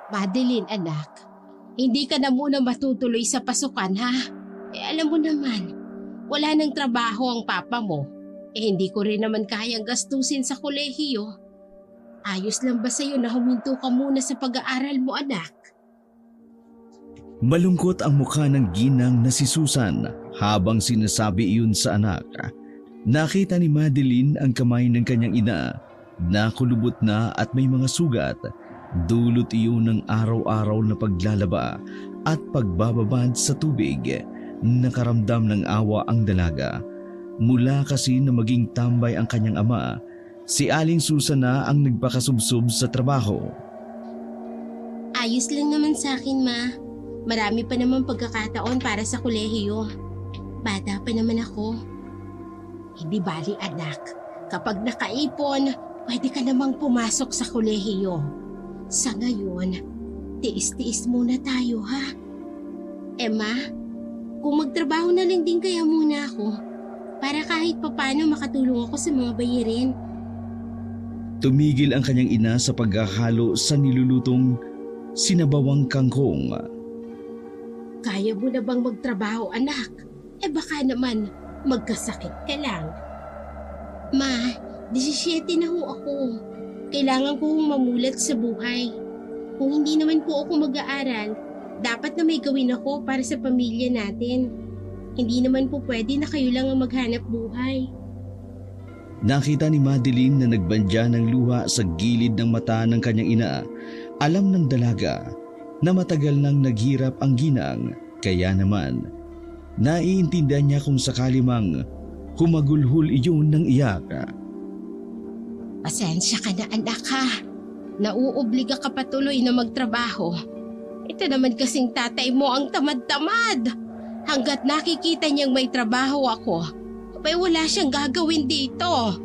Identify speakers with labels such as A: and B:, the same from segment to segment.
A: Madeline, anak, hindi ka na muna matutuloy sa pasukan, ha? Alam mo naman, wala nang trabaho ang papa mo. Hindi ko rin naman kayang gastusin sa kolehiyo. Ayos lang ba sa'yo na huminto ka muna sa pag-aaral mo, anak?
B: Malungkot ang mukha ng ginang na si Susan habang sinasabi iyon sa anak. Nakita ni Madeline ang kamay ng kanyang ina na kulubot na at may mga sugat. Dulot iyon ng araw-araw na paglalaba at pagbababad sa tubig. Nakaramdam ng awa ang dalaga. Mula kasi na maging tambay ang kanyang ama, si Aling Susan na ang nagpakasubsob sa trabaho.
A: Ayos lang naman sa akin, ma. Marami pa naman pagkakataon para sa kolehiyo. Bata pa naman ako. Hindi bali, anak. Kapag nakaipon, pwede ka namang pumasok sa kolehiyo. Sa ngayon, tiis-tiis muna tayo, ha? Ma, kung magtrabaho na lang din kaya muna ako para kahit papano makatulong ako sa mga bayarin.
B: Tumigil ang kanyang ina sa paghahalo sa nilulutong sinabawang kangkong.
A: Kaya mo na bang magtrabaho, anak? Baka naman magkasakit ka lang. Ma, 17 na ho ako. Kailangan ko mamulat sa buhay. Kung hindi naman po ako mag-aaral, dapat na may gawin ako para sa pamilya natin. Hindi naman po pwede na kayo lang ang maghanap buhay.
B: Nakita ni Madeline na nagbandya ng luha sa gilid ng mata ng kanyang ina. Alam ng dalaga na matagal nang naghirap ang ginang, kaya naman naiintindihan niya kung sakali mang humagulhol iyon ng iyak.
A: Pasensya ka na, anak, ha. Nauobliga ka patuloy na magtrabaho. Ito naman kasing tatay mo ang tamad-tamad. Hanggat nakikita niyang may trabaho ako, abay wala siyang gagawin dito.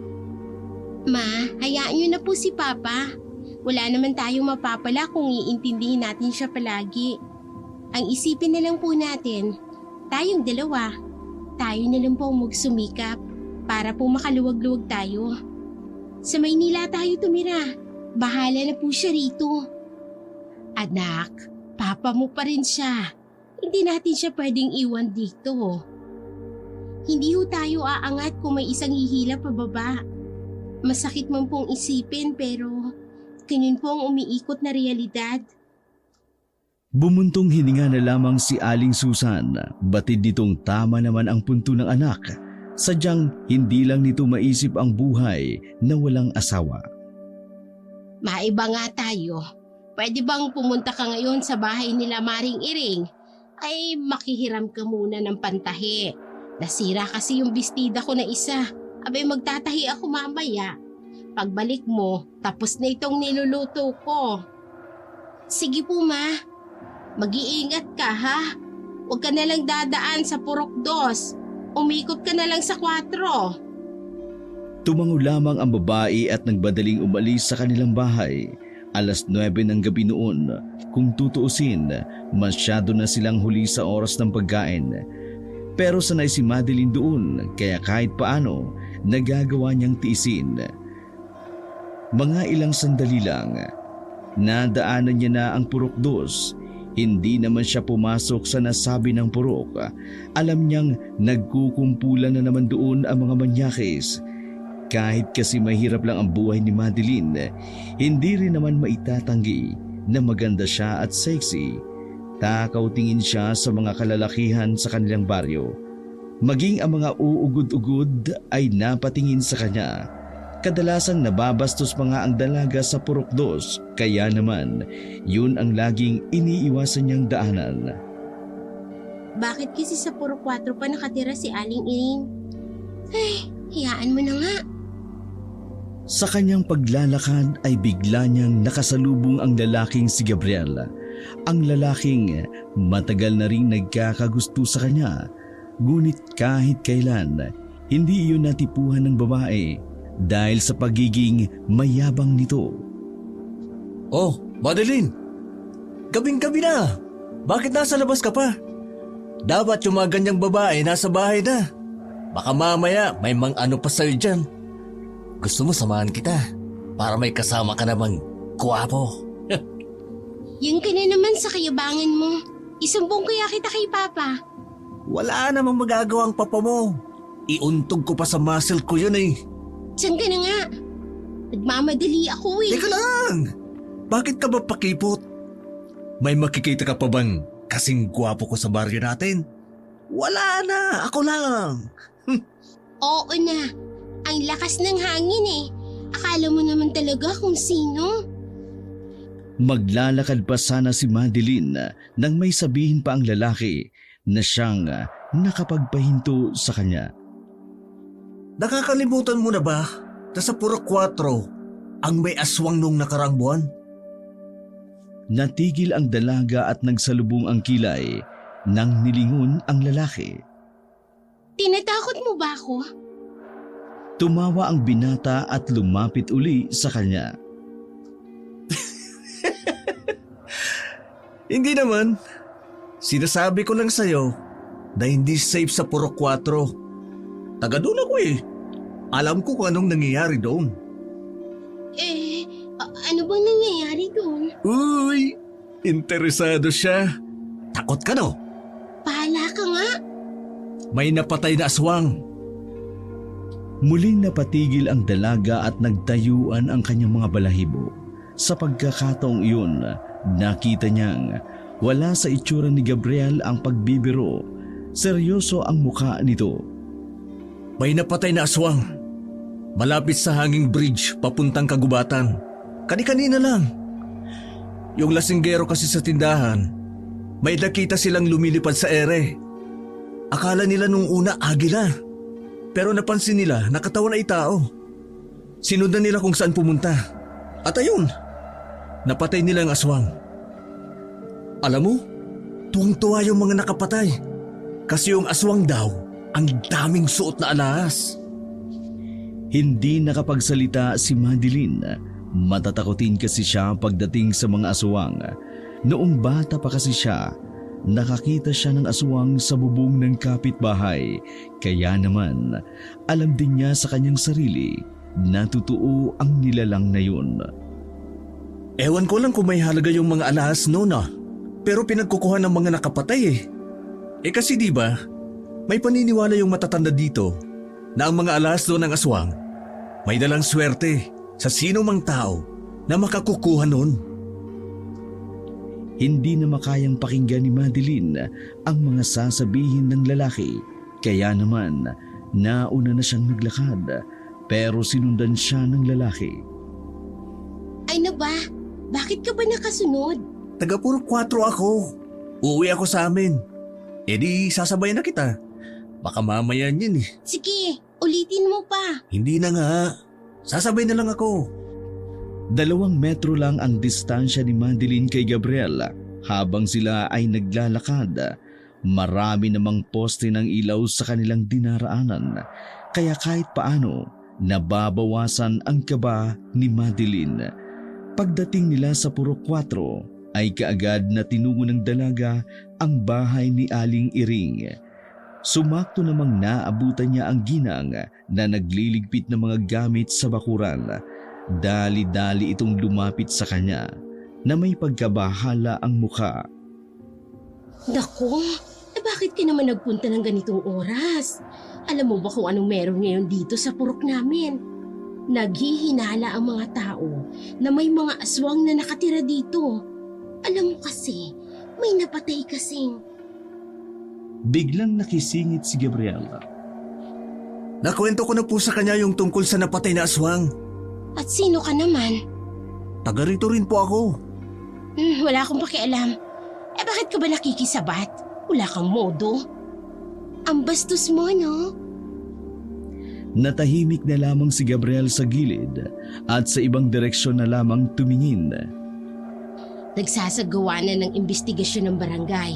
A: Ma, hayaan niyo na po si Papa. Wala naman tayong mapapala kung iintindihin natin siya palagi. Ang isipin na lang po natin, tayong dalawa, tayo na lang po magsumikap para po makaluwag-luwag tayo. Sa Maynila tayo tumira. Bahala na po siya rito. Anak, papa mo pa rin siya. Hindi natin siya pwedeng iwan dito. Hindi ho tayo aangat kung may isang hihila pababa. Masakit man pong isipin pero ganyan po ang umiikot na realidad.
B: Bumuntong hininga na lamang si Aling Susan. Batid nitong tama naman ang punto ng anak. Sadyang hindi lang nito maisip ang buhay na walang asawa.
A: Maiba nga tayo. Pwede bang pumunta ka ngayon sa bahay nila Maring Iring? Ay makihiram ka muna ng pantahi. Nasira kasi yung bestida ko na isa. Abay magtatahi ako mamaya. Pagbalik mo, tapos na itong niluluto ko. Sige po, ma. Mag-iingat ka, ha? Huwag ka nalang dadaan sa Purok 2. Umikot ka na lang sa 4.
B: Tumango lamang ang babae at nagbadaling umalis sa kanilang bahay. 9:00 ng gabi noon. Kung tutuusin, masyado na silang huli sa oras ng pagkain. Pero sanay si Madeline doon, kaya kahit paano, nagagawa niyang tiisin. Mga ilang sandali lang, nadaanan niya na ang Purok 2. Hindi naman siya pumasok sa nasabi ng purok. Alam niyang nagkukumpulan na naman doon ang mga manyakis. Kahit kasi mahirap lang ang buhay ni Madeline, hindi rin naman maitatanggi na maganda siya at sexy. Takaw tingin siya sa mga kalalakihan sa kanilang baryo. Maging ang mga uugod-ugod ay napatingin sa kanya. Kadalasang nababastos pa nga ang dalaga sa Purok 2, kaya naman yun ang laging iniiwasan niyang daanan.
A: Bakit kasi sa Purok 4 pa nakatira si Aling Iring? Ay, hayaan mo na nga.
B: Sa kanyang paglalakad ay bigla niyang nakasalubong ang lalaking si Gabriel. Ang lalaking matagal na ring nagkakagusto sa kanya, ngunit kahit kailan, hindi iyon natipuhan ng babae. Dahil sa pagiging mayabang nito.
C: Oh, Madeline! Gabing-gabi na! Bakit nasa labas ka pa? Dapat yung mga ganyang babae nasa bahay na. Baka mamaya may mang ano pa sa'yo dyan. Gusto mo samahan kita para may kasama ka namang gwapo.
A: Yan ka na naman sa kayabangan mo. Isumbong kaya kita kay Papa.
C: Wala namang magagawa ang papa mo. Iuntog ko pa sa muscle ko yun eh.
A: Diyan ka na nga. Nagmamadali ako eh.
C: Teka lang! Bakit ka ba pakipot? May makikita ka pa bang kasing gwapo ko sa baryo natin? Wala na! Ako lang!
A: Oo na. Ang lakas ng hangin eh. Akala mo naman talaga kung sino.
B: Maglalakad pa sana si Madeline nang may sabihin pa ang lalaki na siyang nakapagpahinto sa kanya.
C: Nakakalimutan mo na ba na sa Purok 4 ang may aswang nung nakarang buwan?
B: Natigil ang dalaga at nagsalubong ang kilay nang nilingon ang lalaki.
A: Tinatakot mo ba ako?
B: Tumawa ang binata at lumapit uli sa kanya.
C: Hindi naman. Sinasabi ko lang sa'yo na hindi safe sa Purok 4. Taga doon ako eh. Alam ko kung anong nangyayari doon.
A: Ano bang nangyayari doon?
C: Uy! Interesado siya. Takot ka no?
A: Bahala ka nga.
C: May napatay na aswang.
B: Muling napatigil ang dalaga at nagtayuan ang kanyang mga balahibo. Sa pagkakataong iyon, nakita niyang wala sa itsura ni Gabriel ang pagbibiro. Seryoso ang mukha nito.
C: May napatay na aswang. Malapit sa hanging bridge papuntang kagubatan. Kani-kanina lang. Yung lasinggero kasi sa tindahan, may nakita silang lumilipad sa ere. Akala nila nung una agila. Pero napansin nila nakatawan ay tao. Sinundan nila kung saan pumunta. At ayun, napatay nila ang aswang. Alam mo, tuwang-tuwa yung mga nakapatay. Kasi yung aswang daw, ang daming suot na alahas.
B: Hindi nakapagsalita si Madeline. Matatakotin kasi siya pagdating sa mga aswang. Noong bata pa kasi siya, nakakita siya ng aswang sa bubong ng kapitbahay. Kaya naman, alam din niya sa kanyang sarili na totoo ang nilalang na yun.
C: Ewan ko lang kung may halaga yung mga alahas noon ah. Pero pinagkukuha ng mga nakapatay eh. Kasi di ba, may paniniwala yung matatanda dito na ang mga alahas doon ng aswang may dalang swerte sa sino mang tao na makakukuha noon.
B: Hindi na makayang pakinggan ni Madeline ang mga sasabihin ng lalaki. Kaya naman, nauna na siyang naglakad pero sinundan siya ng lalaki.
A: Ay na ba? Bakit ka ba nakasunod?
C: Taga Purok 4 ako. Uuwi ako sa amin. Di sasabayan na kita. Baka mamaya yun eh.
A: Sige, ulitin mo pa.
C: Hindi na nga. Sasabay na lang ako.
B: 2 metro lang ang distansya ni Madeline kay Gabriel habang sila ay naglalakad. Marami namang poste ng ilaw sa kanilang dinaraanan. Kaya kahit paano, nababawasan ang kaba ni Madeline. Pagdating nila sa Purok 4, ay kaagad na tinungo ng dalaga ang bahay ni Aling Iring. Sumakto namang naabutan niya ang ginang na nagliligpit ng mga gamit sa bakuran. Dali-dali itong lumapit sa kanya na may pagkabahala ang mukha.
A: Naku, bakit ka naman nagpunta ng ganitong oras? Alam mo ba kung anong meron ngayon dito sa purok namin? Naghihinala ang mga tao na may mga aswang na nakatira dito. Alam mo kasi, may napatay kasing.
B: Biglang nakisingit si Gabriel.
C: Nakwento ko na po sa kanya yung tungkol sa napatay na aswang.
A: At sino ka naman?
C: Taga rito rin po ako.
A: Wala akong pakialam. Bakit ka ba nakikisabat? Wala kang modo. Ang bastos mo, no?
B: Natahimik na lamang si Gabriel sa gilid at sa ibang direksyon na lamang tumingin.
A: Nagsasagawa na ng investigasyon ng barangay.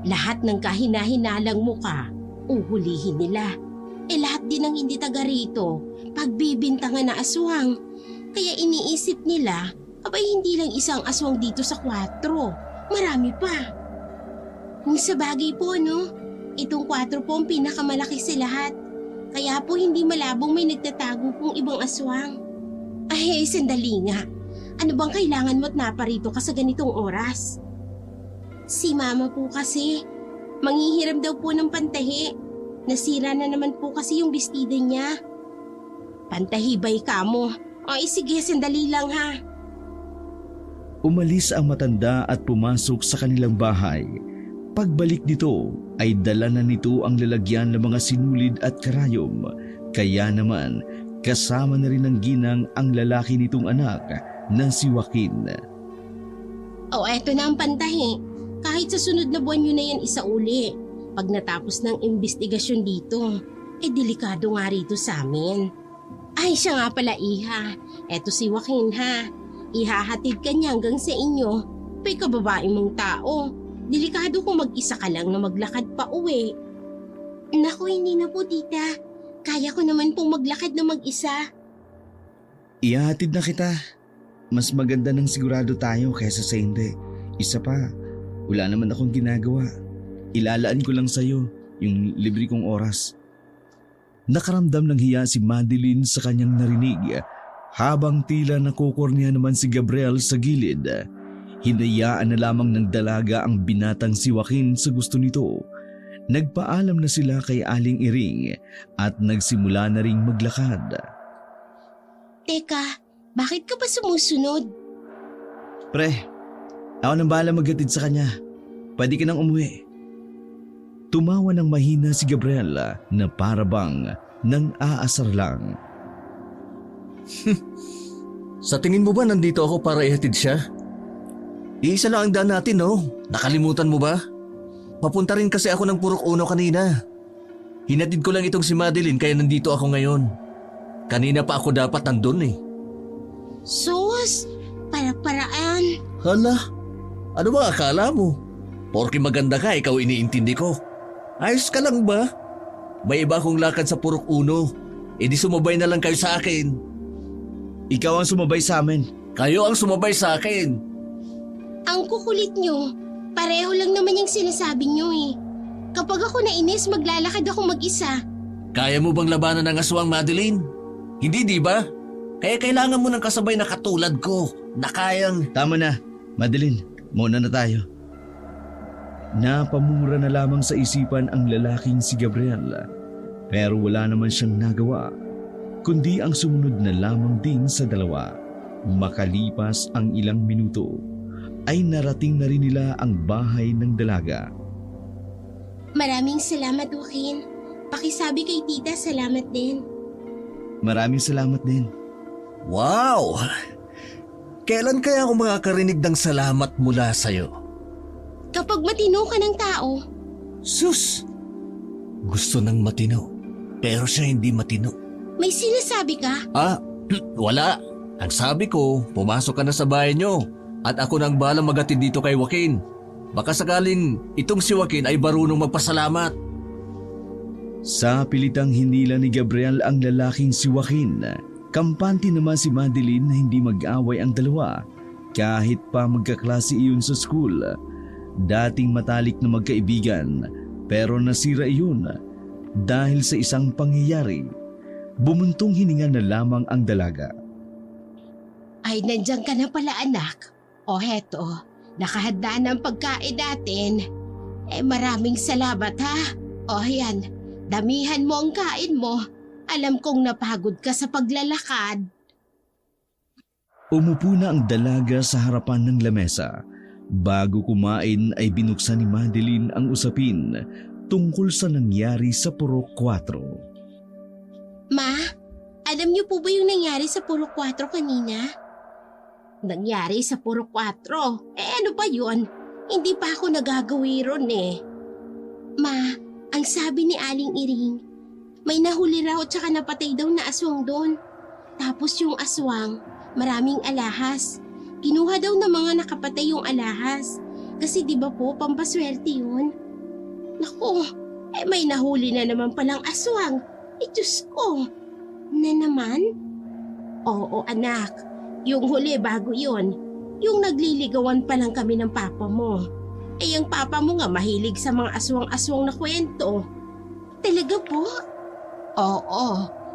A: Lahat ng kahina-hinalang muka, uhulihin nila. Lahat din ng hindi taga rito, pagbibintangan na aswang. Kaya iniisip nila, abay hindi lang isang aswang dito sa 4. Marami pa. Kung sa bagay po, no? Itong 4 po ang pinakamalaki sa lahat. Kaya po hindi malabong may nagtatago pong ibang aswang. Ay, sandali nga. Ano bang kailangan mo't naparito ka sa ganitong oras? Si Mama po kasi, manghihiram daw po ng pantahi. Nasira na naman po kasi yung bestida niya. Pantahibay ka mo. Ay sige, sandali lang ha.
B: Umalis ang matanda at pumasok sa kanilang bahay. Pagbalik nito ay dala na nito ang lalagyan ng mga sinulid at karayom. Kaya naman, kasama na rin ng ginang ang lalaki nitong anak na si Joaquin.
A: O eto na ang pantahi. Kahit sa sunod na buwan nyo na yan isauli. Pag natapos ng investigasyon dito, delikado nga rito sa amin. Ay siya nga pala Iha. Eto si Joaquin ha. Ihahatid ka niya hanggang sa inyo. Pa'y kababae mong tao. Delikado kung mag-isa ka lang na maglakad pa uwi. Naku, hindi na po tita. Kaya ko naman pong maglakad na mag-isa.
B: Ihahatid na kita. Mas maganda nang sigurado tayo kaysa sa hindi. Isa pa, wala naman akong ginagawa. Ilalaan ko lang sa'yo yung libre kong oras. Nakaramdam ng hiya si Madeline sa kanyang narinig habang tila nakukorniya naman si Gabriel sa gilid. Hinayaan na lamang ng dalaga ang binatang si Joaquin sa gusto nito. Nagpaalam na sila kay Aling Iring at nagsimula na ring maglakad.
A: Teka, bakit ka pa sumusunod?
B: Pre, ako nang bahala maghatid sa kanya. Pwede ka nang umuwi. Tumawa ng mahina si Gabriela na parabang nang aasar lang.
C: Sa tingin mo ba nandito ako para ihatid siya? Iisa lang ang daan natin, no? Nakalimutan mo ba? Papunta rin kasi ako ng Purok Uno kanina. Hinatid ko lang itong si Madeline kaya nandito ako ngayon. Kanina pa ako dapat nandun eh.
A: Sus, para-paraan.
C: Hala, ano ba akala mo? Porke maganda ka, ikaw iniintindi ko. Ayos ka lang ba? May iba akong lakad sa Purok Uno. E di sumabay na lang kayo sa akin.
B: Ikaw ang sumabay sa amin.
C: Kayo ang sumabay sa akin.
A: Ang kukulit nyo. Pareho lang naman yung sinasabi nyo eh. Kapag ako nainis, maglalakad ako mag-isa.
C: Kaya mo bang labanan ng aswang, Madeline? Hindi, di ba? Kaya kailangan mo ng kasabay na katulad ko, na kayang…
B: Tama na, Madeline. Muna na tayo. Napamura na lamang sa isipan ang lalaking si Gabriel. Pero wala naman siyang nagawa, kundi ang sumunod na lamang din sa dalawa. Makalipas ang ilang minuto, ay narating na rin nila ang bahay ng dalaga.
A: Maraming salamat, Joaquin. Pakisabi kay tita, salamat din.
B: Maraming salamat din.
C: Wow! Kailan kaya ako makakarinig ng salamat mula sa'yo?
A: Kapag matino ka ng tao,
C: Sus! Gusto ng matino, pero siya hindi matino.
A: may sinasabi ka?
C: Wala. Ang sabi ko, pumasok ka na sa bahay niyo at ako nang balang magatid dito kay Joaquin. Baka sakaling itong si Joaquin ay marunong magpasalamat.
B: Sa pilitang hinila ni Gabriel ang lalaking si Joaquin, kampante naman si Madeline na hindi mag-away ang dalawa kahit pa magkaklase iyon sa school. Dating matalik na magkaibigan pero nasira iyon dahil sa isang pangyayari. Bumuntong hininga na lamang ang dalaga.
A: Ay, nandiyan ka na pala anak. O heto, nakahanda na ang pagkain natin. Maraming salamat ha. O yan, damihan mo ang kain mo. Alam kong napagod ka sa paglalakad.
B: Umupo na ang dalaga sa harapan ng lamesa. Bago kumain ay binuksan ni Madeline ang usapin tungkol sa nangyari sa Purok 4.
A: Ma, alam niyo po ba yung nangyari sa Purok 4 kanina? Nangyari sa Purok 4? Ano ba yun? Hindi pa ako nagagawi ron eh. Ma, ang sabi ni Aling Iring, may nahuli raw at saka napatay daw na aswang doon. Tapos yung aswang, maraming alahas. Kinuha daw ng mga nakapatay yung alahas. Kasi di ba po, pampaswerte yun? Naku, may nahuli na naman palang aswang. Diyos ko, na naman? Oo anak, yung huli bago yun. Yung nagliligawan pa lang kami ng papa mo. Ang papa mo nga mahilig sa mga aswang-aswang na kwento. Talaga po? Oo,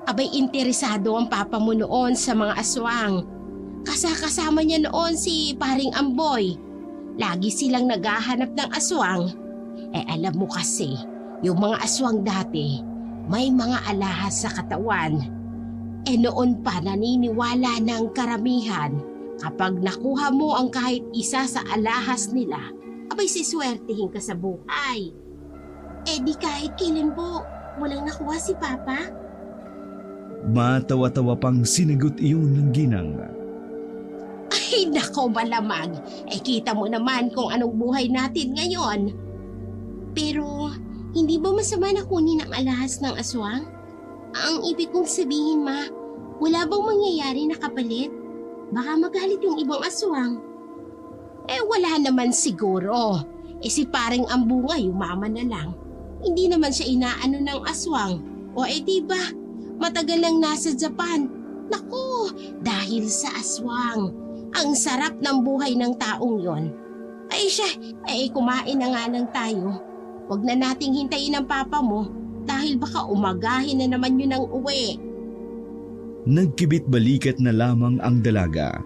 A: abay interesado ang papa mo noon sa mga aswang. Kasama niya noon si paring Amboy. Lagi silang naghahanap ng aswang. Alam mo kasi, yung mga aswang dati, may mga alahas sa katawan. Noon pa naniniwala ng karamihan, kapag nakuha mo ang kahit isa sa alahas nila, abay siswertihin ka sa buhay. Di kahit kailan po, walang nakuha si Papa?
B: Matawa-tawa pang sinagot iyon ng ginang.
A: Ay nako malamang, kita mo naman kung anong buhay natin ngayon. Pero hindi ba masama na kunin ang alahas ng aswang? Ang ibig kong sabihin ma, wala bang mangyayari na kapalit? Baka magalit yung ibang aswang. Wala naman siguro. Si paring Ambunga yumama na lang. Hindi naman siya inaano ng aswang. Diba, matagal nang nasa Japan. Naku, dahil sa aswang. Ang sarap ng buhay ng taong yon. Kumain na nga lang tayo. Huwag na nating hintayin ang papa mo dahil baka umagahin na naman yun ang uwi.
B: Nagkibit-balikat na lamang ang dalaga.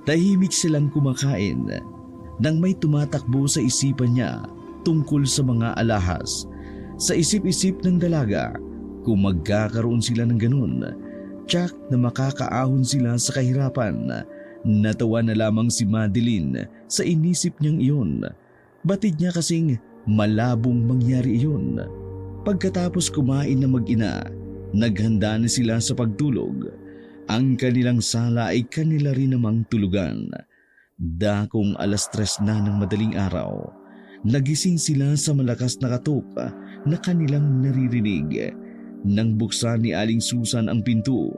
B: Tahimik silang kumakain nang may tumatakbo sa isipan niya tungkol sa mga alahas. Sa isip-isip ng dalaga, kung magkakaroon sila ng ganun, tiyak na makakaahon sila sa kahirapan. Natawa na lamang si Madeline sa inisip niyang iyon. Batid niya kasing malabong mangyari iyon. Pagkatapos kumain na mag-ina, naghanda na sila sa pagtulog. Ang kanilang sala ay kanila rin namang tulugan. Dakong 3:00 na ng madaling araw, nagising sila sa malakas na katok na kanilang naririnig. Nang buksan ni Aling Susan ang pinto,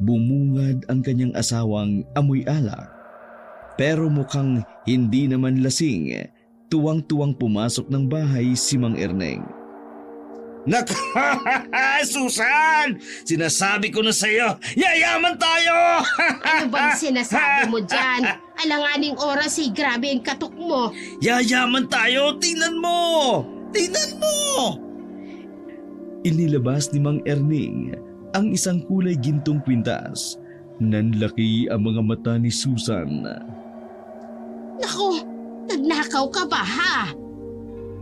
B: bumungad ang kanyang asawang amoy alak. Pero mukhang hindi naman lasing, tuwang-tuwang pumasok ng bahay si Mang Erneng.
D: Nak, Susan! Sinasabi ko na sa'yo, yayaman tayo!
A: Ano bang sinasabi mo dyan? Alanganing oras grabe ang katok mo.
D: Yayaman tayo, tingnan mo! Tingnan mo!
B: Inilabas ni Mang Erneng ang isang kulay gintong kwintas. Nanlaki ang mga mata ni Susan.
A: Naku, nagnakaw ka ba ha?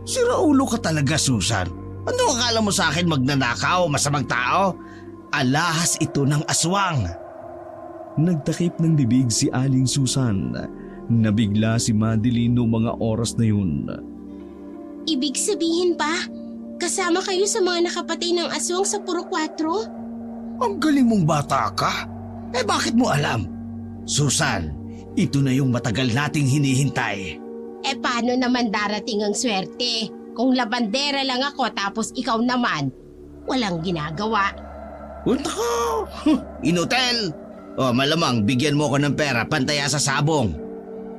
D: Siraulo ka talaga, Susan. Ano akala mo sa akin magnanakaw, masamang tao? Alahas ito ng aswang.
B: Nagtakip ng bibig si Aling Susan. Nabigla si Madeline noong mga oras na yun.
A: Ibig sabihin pa, kasama kayo sa mga nakapatay ng aswang sa Puro 4?
D: Ang galing mong bata ka. Bakit mo alam? Susan, ito na yung matagal nating hinihintay.
A: Paano naman darating ang swerte? Kung labandera lang ako tapos ikaw naman, walang ginagawa.
D: Punta ko! Inutel! Malamang bigyan mo ko ng pera pantaya sa sabong.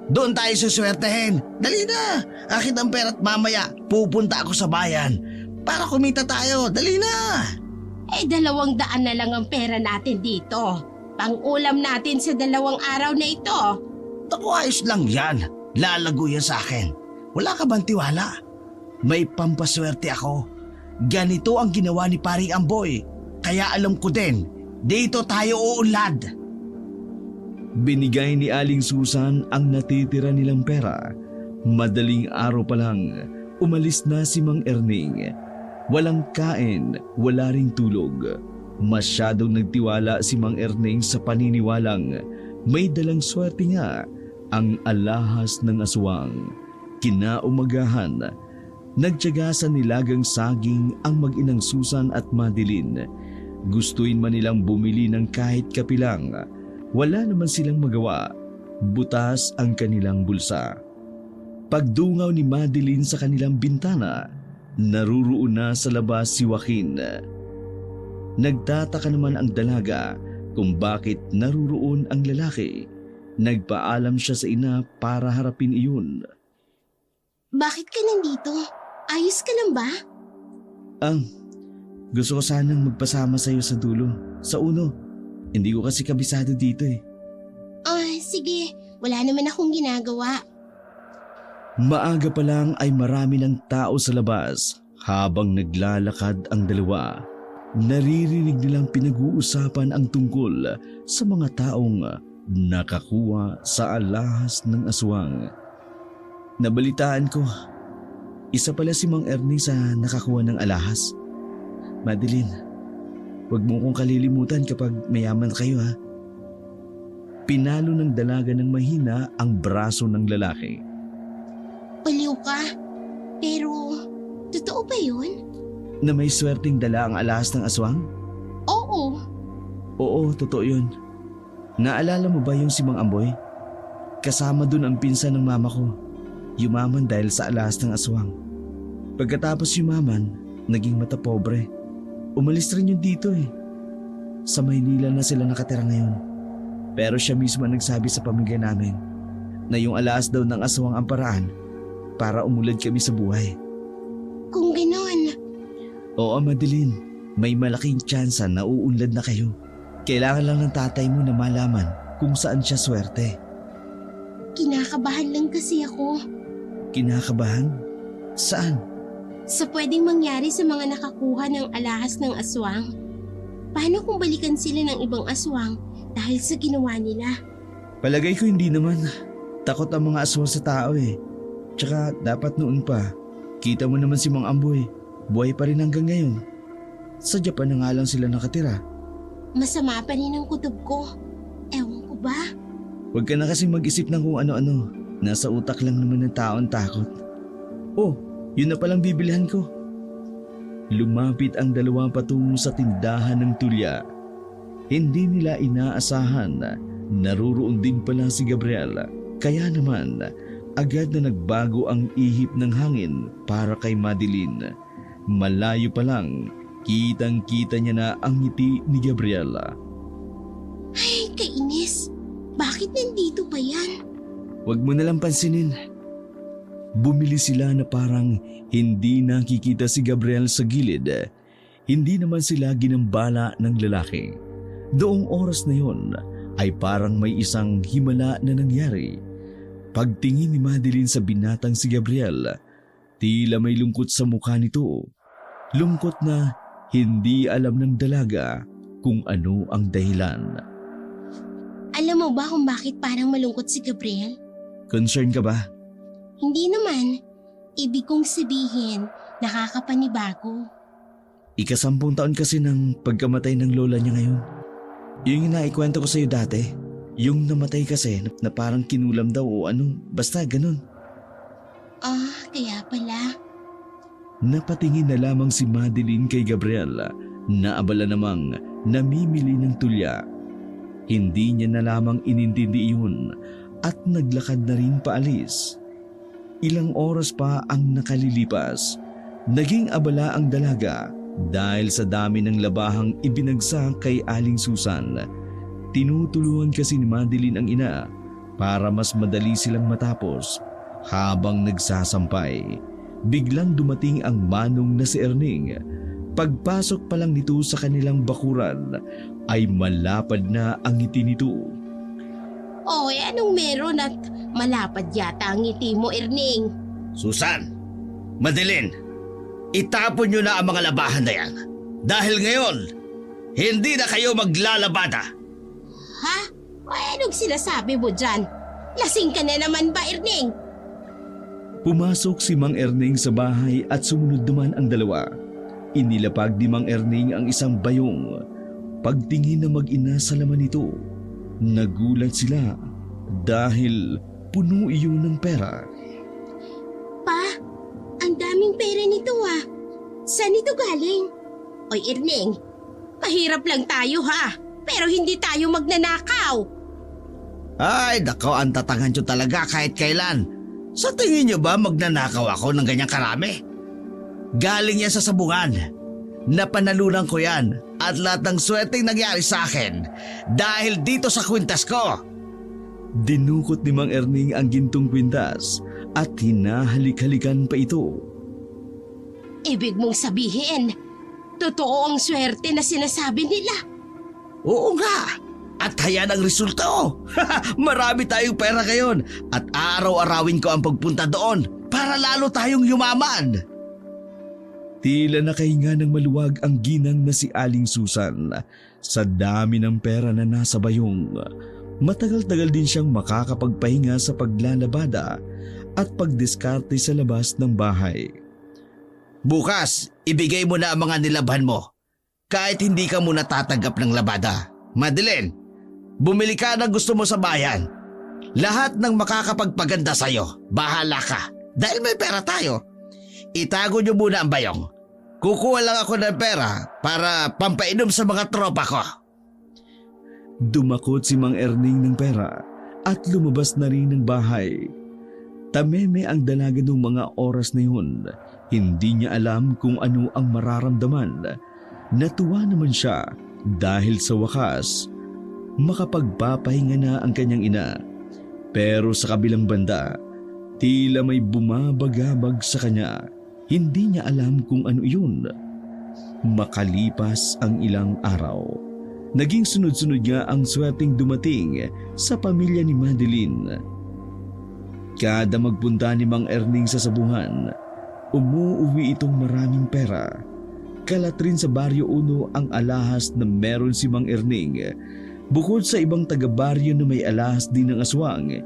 D: Doon tayo suswertehin. Dali na! Akin ang pera at mamaya pupunta ako sa bayan para kumita tayo. Dali na!
A: 200 na lang ang pera natin dito. Pang-ulam natin sa 2 araw na ito.
D: Naku, ayos lang yan. Lalago yan sa akin. Wala ka bang tiwala? May pampaswerte ako. Ganito ang ginawa ni Paring Amboy. Kaya alam ko din, dito tayo uunlad.
B: Binigay ni Aling Susan ang natitira nilang pera. Madaling araw pa lang, umalis na si Mang Erneng. Walang kain, wala ring tulog. Masyadong nagtiwala si Mang Erneng sa paniniwalang may dalang swerte nga ang alahas ng aswang. Kinaumagahan, nagtiyaga sa nilagang saging ang mag-inang Susan at Madeline. Gustuin man nilang bumili ng kahit kapilang, wala naman silang magawa. Butas ang kanilang bulsa. Pagdungaw ni Madeline sa kanilang bintana, naruroon na sa labas si Joaquin. Nagtataka naman ang dalaga kung bakit naruroon ang lalaki. Nagpaalam siya sa ina para harapin iyon.
A: Bakit ka nandito? Ayos ka lang ba?
B: Gusto ko sanang magpasama sa iyo sa dulo, sa uno. Hindi ko kasi kabisado dito eh.
A: Sige. Wala naman akong ginagawa.
B: Maaga pa lang ay marami ng tao sa labas. Habang naglalakad ang dalawa, naririnig nilang pinag-uusapan ang tungkol sa mga taong nakakuha sa alahas ng aswang. Nabalitaan ko, isa pala si Mang Ernie sa nakakuha ng alahas. Madeline, huwag mo kong kalilimutan kapag mayaman kayo ha. Pinalo ng dalaga ng mahina ang braso ng lalaki.
A: Baliw ka. Pero, totoo ba yun?
B: Na may swerteng dala ang alahas ng aswang?
A: Oo.
B: Oo, totoo yun. Naalala mo ba yung si Mang Amboy? Kasama dun ang pinsan ng mama ko. Yumaman dahil sa alahas ng aswang. Pagkatapos yumaman, naging matapobre. Umalis rin yun dito eh. Sa Maynila na sila nakatira ngayon. Pero siya mismo nagsabi sa pamilya namin na yung alahas daw ng aswang ang paraan para umulad kami sa buhay.
A: Kung ganon,
B: Oo, Madeline, may malaking tsansa na uunlad na kayo. Kailangan lang ng tatay mo na malaman kung saan siya swerte.
A: kinakabahan lang kasi ako
B: Kinakabahan? Saan?
A: sa pwedeng mangyari sa mga nakakuha ng alahas ng aswang. Paano kung balikan sila ng ibang aswang dahil sa ginawa nila?
B: Palagay ko hindi naman. Takot ang mga aswang sa tao eh. Tsaka dapat noon pa. Kita mo naman si Mang Amboy. Buhay pa rin hanggang ngayon. Sa Japan na nga lang sila nakatira.
A: Masama pa rin ang kutob ko. Ewan ko ba?
B: Huwag ka na kasi mag-isip ng kung ano-ano. Nasa utak lang naman ng tao ang takot. Oh, yun na palang bibilihan ko. Lumapit ang dalawa patungo sa tindahan ng tulya. Hindi nila inaasahan na naruroon din pala si Gabriel. Kaya naman, agad na nagbago ang ihip ng hangin para kay Madeline. Malayo pa lang, kitang-kita niya na ang ngiti ni Gabriela.
A: Ay, kainis. Bakit nandito pa yan?
B: Huwag mo nalang pansinin. Bumili sila na parang hindi nakikita si Gabriel sa gilid. Hindi naman sila ginambala ng lalaki. Doong oras na yon ay parang may isang himala na nangyari. Pagtingin ni Madeline sa binatang si Gabriel, tila may lungkot sa mukha nito. Lungkot na hindi alam ng dalaga kung ano ang dahilan.
A: Alam mo ba kung bakit parang malungkot si Gabriel?
B: Concern ka ba?
A: Hindi naman. Ibig kong sabihin, nakakapanibago.
B: 10 taon kasi ng pagkamatay ng lola niya ngayon. Yung naikwento ko sa iyo dati, yung namatay kasi na parang kinulam daw o ano, basta ganun.
A: Ah, kaya pala.
B: Napatingin na lamang si Madeline kay Gabriel na abala namang namimili ng tulya. Hindi niya na lamang inintindi yun at naglakad na rin paalis. Ilang oras pa ang nakalilipas. Naging abala ang dalaga dahil sa dami ng labahang ibinagsak kay Aling Susan. Tinutulungan kasi ni Madeline ang ina para mas madali silang matapos. Habang nagsasampay, biglang dumating ang manong na si Erning. Pagpasok pa lang nito sa kanilang bakuran ay malapad na ang ngiti nito.
A: Oy, anong meron at malapad yata ang ngiti mo, Erning?
D: Susan, Madeline, itapon nyo na ang mga labahan na yan. Dahil ngayon, hindi na kayo maglalabada.
A: Ha? Ay, anong sinasabi mo dyan? Lasing ka na naman ba, Erning?
B: Pumasok si Mang Erning sa bahay at sumunod naman ang dalawa. Inilapag ni Mang Erning ang isang bayong. Pagtingin na mag-ina sa laman nito, nagulat sila dahil puno iyon ng pera.
A: Pa, ang daming pera nito ah. Saan ito galing? Oy, Erning, mahirap lang tayo ha, pero hindi tayo magnanakaw.
D: Ay, dako, ang tatangan nyo talaga kahit kailan. Sa tingin nyo ba magnanakaw ako ng ganyang karami? Galing yan sa sabungan. Napanalunan ko yan at lahat ng swerteng nangyari sa akin dahil dito sa kwintas ko.
B: Dinukot ni Mang Erning ang gintong kwintas at hinahalik-halikan pa ito.
A: Ibig mong sabihin, totoo ang swerte na sinasabi nila.
D: Oo nga. At hayan ang resulta. Marami tayong pera ngayon at araw-arawin ko ang pagpunta doon para lalo tayong yumaman.
B: Tila nakahinga ng maluwag ang ginang na si Aling Susan sa dami ng pera na nasa bayong. Matagal-tagal din siyang makakapagpahinga sa paglalabada at pagdiskarte sa labas ng bahay.
D: Bukas, ibigay mo na ang mga nilabhan mo. Kahit hindi ka muna tatanggap ng labada. Madeline, bumili ka ng gusto mo sa bayan. Lahat ng makakapagpaganda sa'yo, bahala ka. Dahil may pera tayo. Itago niyo muna ang bayong. Kukuha lang ako ng pera para pampainom sa mga tropa ko.
B: Dumakot si Mang Erning ng pera at lumabas na rin ng bahay. Tameme ang dalaga ng mga oras na yun. Hindi niya alam kung ano ang mararamdaman. Natuwa naman siya dahil sa wakas, makapagpapahinga na ang kanyang ina. Pero sa kabilang banda, tila may bumabagabag sa kanya. Hindi niya alam kung ano yun. Makalipas ang ilang araw, naging sunod-sunod nga ang swerteng dumating sa pamilya ni Madeline. Kada magpunta ni Mang Erning sa sabungan, umuuwi itong maraming pera. Kalat rin sa Baryo 1 ang alahas na meron si Mang Erning. Bukod sa ibang taga-baryo na may alahas din ng aswang,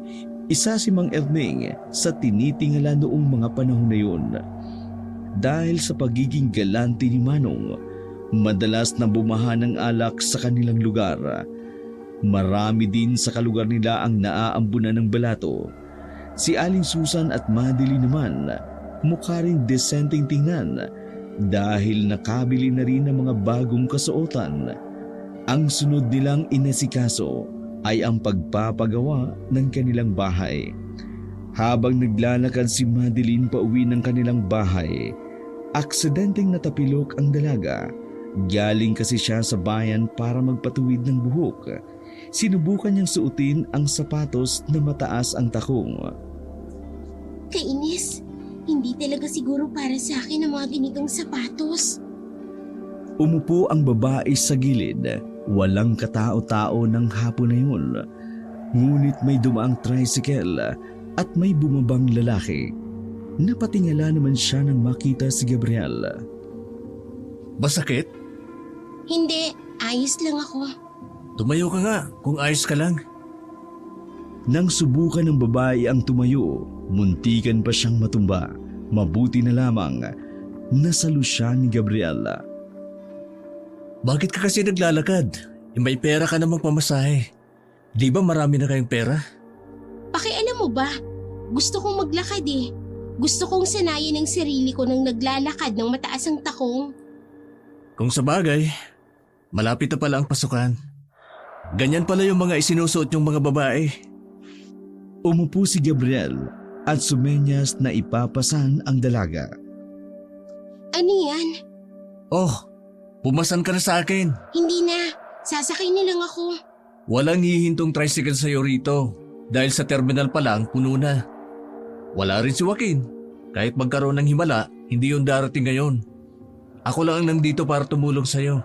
B: isa si Mang Erning sa tinitingala noong mga panahon na yun. Dahil sa pagiging galante ni Manong, madalas na bumaha ng alak sa kanilang lugar. Marami din sa kalugar nila ang naaambunan ng balato. Si Aling Susan at Madeline naman, mukha ring desenteng tingnan dahil nakabili na rin ng mga bagong kasuotan. Ang sunod nilang inasikaso ay ang pagpapagawa ng kanilang bahay. Habang naglalakad si Madeline pauwi ng kanilang bahay, aksidenteng natapilok ang dalaga. Galing kasi siya sa bayan para magpatuwid ng buhok. Sinubukan niyang suotin ang sapatos na mataas ang takong.
A: Kainis, hindi talaga siguro para sa akin ang mga ganitong sapatos.
B: Umupo ang babae sa gilid. Walang katao-tao ng hapon na yun. Ngunit may dumaang tricycle at may bumabang lalaki. Napatingala naman siya nang makita si Gabriel.
C: Masakit?
A: Hindi, ayos lang ako.
C: Tumayo ka nga kung ayos ka lang.
B: Nang subukan ng babae ang tumayo, muntikan pa siyang matumba. Mabuti na lamang nasalo siya ni Gabriela.
C: Bakit ka kasi naglalakad? May pera ka namang pamasahe. Di ba marami na kayong pera?
A: Pakialam mo ba? Gusto kong maglakad eh. Gusto kong sanayin ang sarili ko nang naglalakad ng mataas ang takong.
C: Kung sa bagay, malapit na pala ang pasukan. Ganyan pala yung mga isinusuot yung mga babae.
B: Umupo si Gabriel at sumenyas na ipapasan ang dalaga.
A: Ano yan?
C: Oh, pumasan ka na sa akin.
A: Hindi na. Sasakay na lang ako.
C: Walang hihintong tricycle sa'yo rito dahil sa terminal pa lang puno na. Wala rin si Joaquin. Kahit magkaroon ng himala, hindi yun darating ngayon. Ako lang ang nandito para tumulong sa'yo.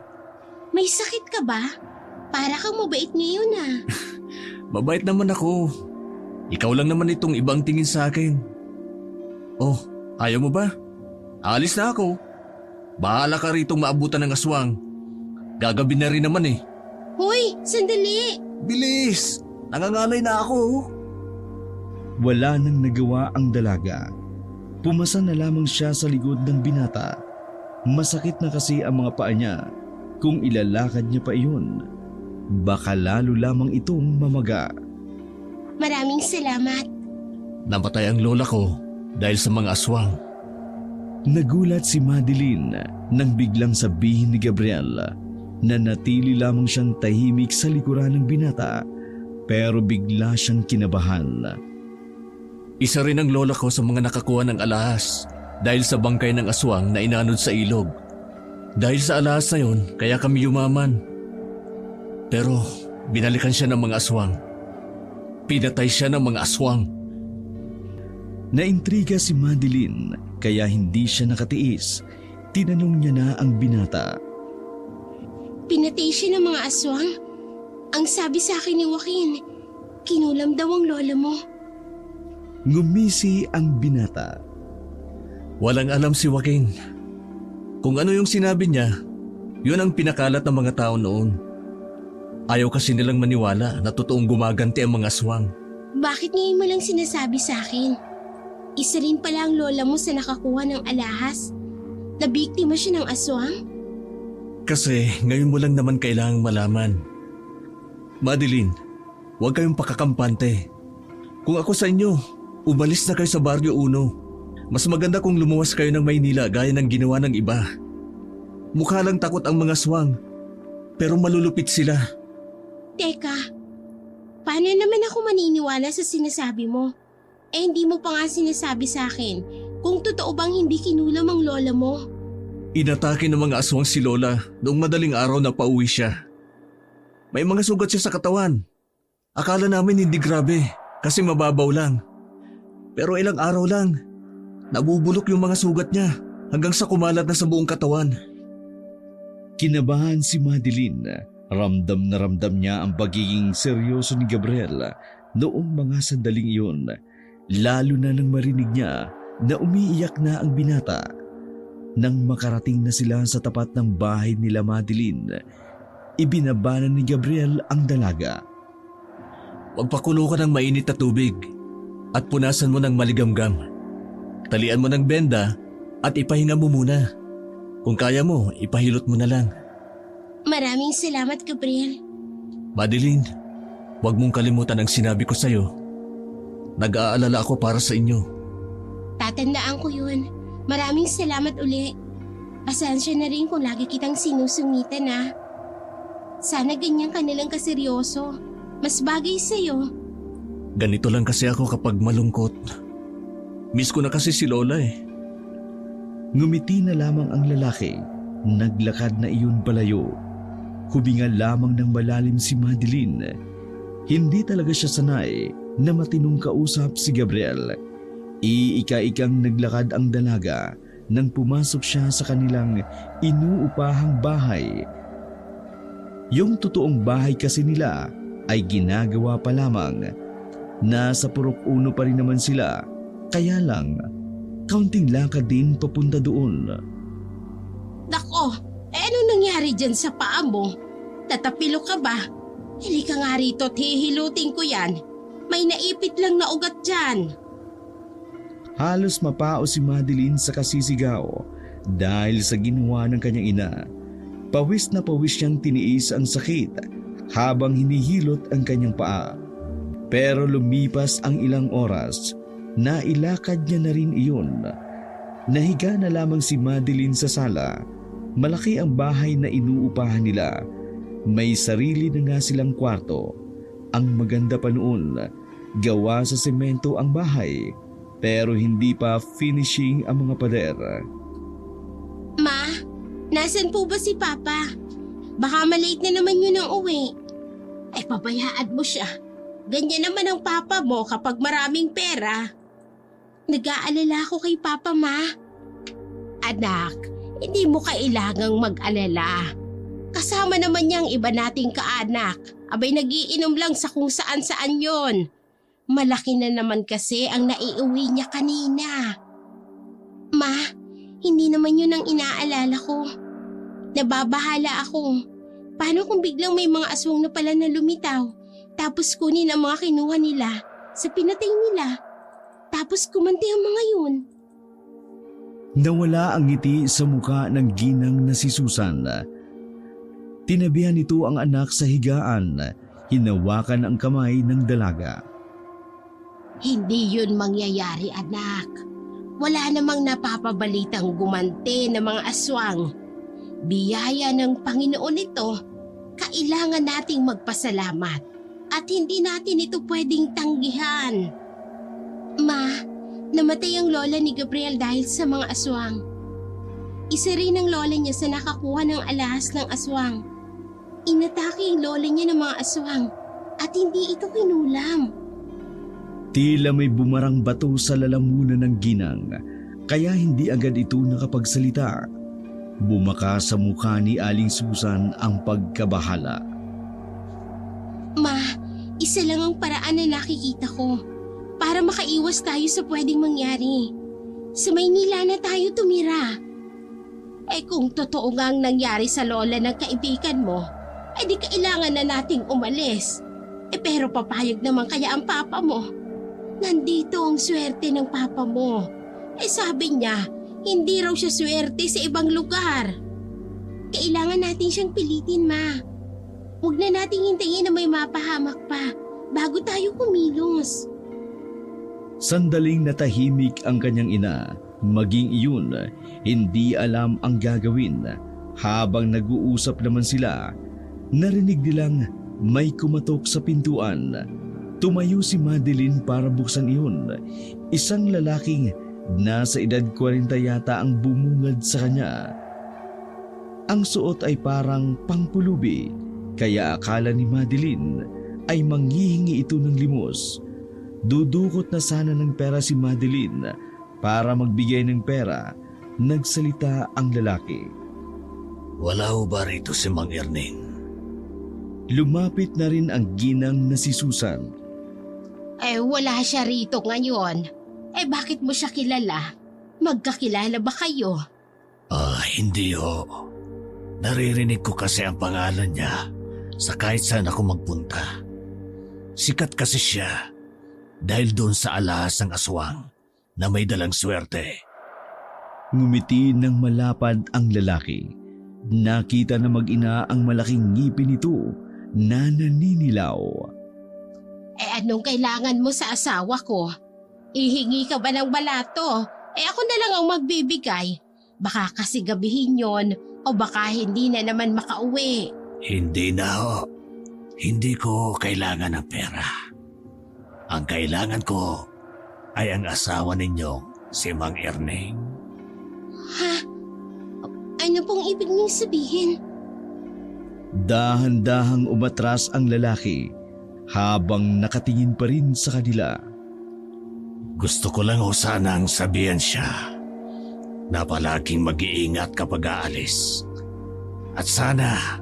A: May sakit ka ba? Para kang mabait ngayon ah.
C: Mabait naman ako. Ikaw lang naman itong ibang tingin sa akin. Oh, ayaw mo ba? Alis na ako. Bahala ka ritong maabutan ng aswang. Gagabi na rin naman eh.
A: Hoy, sandali!
C: Bilis! Nangangalay na ako.
B: Wala nang nagawa ang dalaga. Pumasa na lamang siya sa likod ng binata. Masakit na kasi ang mga paa niya. Kung ilalakad niya pa iyon, baka lalo lamang itong mamaga.
A: Maraming salamat.
C: Namatay ang lola ko dahil sa mga aswang.
B: Nagulat si Madeline nang biglang sabihin ni Gabriel na natili lamang siyang tahimik sa likuran ng binata, pero bigla siyang kinabahan.
C: Isa rin ang lola ko sa mga nakakuha ng alahas dahil sa bangkay ng aswang na inanod sa ilog. Dahil sa alahas na yun, kaya kami yumaman. Pero binalikan siya ng mga aswang. Pinatay siya ng mga aswang.
B: Naintriga si Madeline kaya hindi siya nakatiis. Tinanong niya na ang binata.
A: Pinatay siya ng mga aswang? Ang sabi sa akin ni Joaquin, kinulam daw ang lola mo.
B: Ngumisi ang binata.
C: Walang alam si Joaquin. Kung ano yung sinabi niya, yun ang pinakalat ng mga tao noon. Ayaw kasi nilang maniwala na totoong gumaganti ang mga aswang.
A: Bakit ngayon mo lang sinasabi sa akin? Isa rin pala ang lola mo sa nakakuha ng alahas. Nabiktima siya ng aswang?
C: Kasi ngayon mo lang naman kailangang malaman. Madeline, huwag kayong pakakampante. Kung ako sa inyo, umalis na kayo sa Barrio Uno. Mas maganda kung lumuwas kayo ng Maynila gaya ng ginawa ng iba. Mukha lang takot ang mga aswang, pero malulupit sila.
A: Teka, paano naman ako maniniwala sa sinasabi mo? Hindi mo pa nga sinasabi sa akin kung totoo bang hindi kinulam ang lola mo.
C: Inatake ng mga aswang si Lola noong madaling araw na pauwi siya. May mga sugat siya sa katawan. Akala namin hindi grabe kasi mababaw lang. Pero ilang araw lang, nabubulok yung mga sugat niya hanggang sa kumalat na sa buong katawan.
B: Kinabahan si Madeline. Ramdam na ramdam niya ang pagiging seryoso ni Gabriel noong mga sandaling iyon. Lalo na nang marinig niya na umiiyak na ang binata. Nang makarating na sila sa tapat ng bahay nila Madeline, ibinabanan ni Gabriel ang dalaga.
C: Magpakulo ka ng mainit na tubig at punasan mo ng maligamgam. Talian mo ng benda at ipahinga mo muna. Kung kaya mo, ipahilot mo na lang.
A: Maraming salamat, Gabriel.
C: Madeline, huwag mong kalimutan ang sinabi ko sa'yo. Nag-aalala ako para sa inyo.
A: Tatandaan ko yun. Maraming salamat uli. Pasensya na rin kung lagi kitang sinusungitan ha. Sana ganyan ka nilang kaseryoso. Mas bagay sa'yo.
C: Ganito lang kasi ako kapag malungkot. Miss ko na kasi si Lola eh.
B: Ngumiti na lamang ang lalaki. Naglakad na iyon palayo. Hubinga lamang ng malalim si Madeline. Hindi talaga siya sanay na matinong kausap si Gabriel. Iika-ikang naglakad ang dalaga nang pumasok siya sa kanilang inuupahang bahay. Yung totoong bahay kasi nila ay ginagawa pa lamang. Nasa Purok Uno pa rin naman sila, kaya lang kaunting lakad din papunta doon.
A: Nako, anong nangyari dyan sa paa mo? Tatapilo ka ba? Halika nga rito at hihilutin ko yan. May naipit lang na ugat dyan.
B: Halos mapao si Madeline sa kasisigaw dahil sa ginawa ng kanyang ina. Pawis na pawis siyang tiniis ang sakit habang hinihilot ang kanyang paa. Pero lumipas ang ilang oras, nailakad niya na rin iyon. Nahiga na lamang si Madeline sa sala. Malaki ang bahay na inuupahan nila. May sarili na nga silang kwarto. Ang maganda pa noon, gawa sa semento ang bahay. Pero hindi pa finishing ang mga pader.
A: Ma, nasan po ba si Papa? Baka malate na naman yun ang uwi. Ay pabayaan mo siya. Ganyan naman ang Papa mo kapag maraming pera. Nag-aalala ako kay Papa, Ma. Anak, hindi mo kailangang mag-alala. Kasama naman niyang iba nating kaanak. Abay nagiinom lang sa kung saan-saan yon. Malaki na naman kasi ang naiuwi niya kanina. Ma, hindi naman yun ang inaalala ko. Nababahala ako. Paano kung biglang may mga aswang na pala na lumitaw, tapos kunin ang mga kinuha nila sa pinatay nila, tapos kumanti ang mga yun?
B: Nawala ang ngiti sa muka ng ginang na si Susan. Tinabihan nito ang anak sa higaan, hinawakan ang kamay ng dalaga.
A: Hindi yun mangyayari, anak. Wala namang napapabalitang gumanti ng mga aswang. Biyaya ng Panginoon ito, kailangan nating magpasalamat at hindi natin ito pwedeng tanggihan. Ma, namatay ang lola ni Gabriel dahil sa mga aswang. Isa rin ang lola niya sa nakakuha ng alahas ng aswang. Inatake ang lola niya ng mga aswang at hindi ito kinulam.
B: Tila may bumarang bato sa lalamunan ng ginang, kaya hindi agad ito nakapagsalita. Bumaka sa mukha ni Aling Susan ang pagkabahala.
A: Ma, isa lang ang paraan na nakikita ko para makaiwas tayo sa pwedeng mangyari. Sa Maynila na tayo tumira. Kung totoo nga ang nangyari sa lola ng kaibigan mo, di kailangan na nating umalis. Pero papayag naman kaya ang papa mo? Nandito ang swerte ng papa mo. Sabi niya, hindi raw siya swerte sa ibang lugar. Kailangan natin siyang pilitin, Ma. Huwag na nating hintayin na may mapahamak pa bago tayo kumilos.
B: Sandaling natahimik ang kanyang ina, maging iyon, hindi alam ang gagawin. Habang nag-uusap naman sila, narinig nilang may kumatok sa pintuan. Tumayo si Madeline para buksan iyon. Isang lalaking nasa edad 40 yata ang bumungad sa kanya. Ang suot ay parang pangpulubi, kaya akala ni Madeline ay manghihingi ito ng limos. Dudukot na sana ng pera si Madeline para magbigay ng pera. Nagsalita ang lalaki.
C: Wala ho ba rito si Mang Erning?
B: Lumapit na rin ang ginang na si Susan.
A: Wala siya rito ngayon. Bakit mo siya kilala? Magkakilala ba kayo?
C: Hindi ho. Naririnig ko kasi ang pangalan niya sa kahit saan ako magpunta. Sikat kasi siya dahil doon sa alahas ng aswang na may dalang swerte.
B: Ngumiti ng malapad ang lalaki. Nakita na mag-ina ang malaking ngipin nito na naninilaw.
A: Anong kailangan mo sa asawa ko? Ihingi ka ba ng balato? Ako na lang ang magbibigay. Baka kasi gabihin yon o baka hindi na naman makauwi.
C: Hindi na ho. Hindi ko kailangan ng pera. Ang kailangan ko ay ang asawa ninyong si Mang Erning.
A: Ha? Ano pong ibig niyong sabihin?
B: Dahan-dahang umatras ang lalaki habang nakatingin pa rin sa kanila.
C: Gusto ko lang ho sanang sabihan siya na palaging mag-iingat kapag aalis. At sana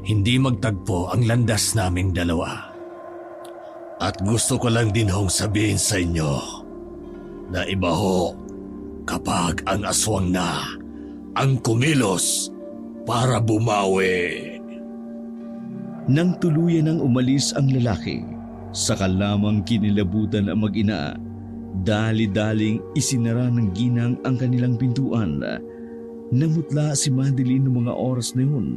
C: hindi magtagpo ang landas naming dalawa. At gusto ko lang din hong sabihin sa inyo na iba ho kapag ang aswang na ang kumilos para bumawi.
B: Nang tuluyan ang umalis ang lalaki, saka lamang kinilabutan ang mag-ina. Dali-daling isinara ng ginang ang kanilang pintuan. Namutla si Madeline noong mga oras na yun.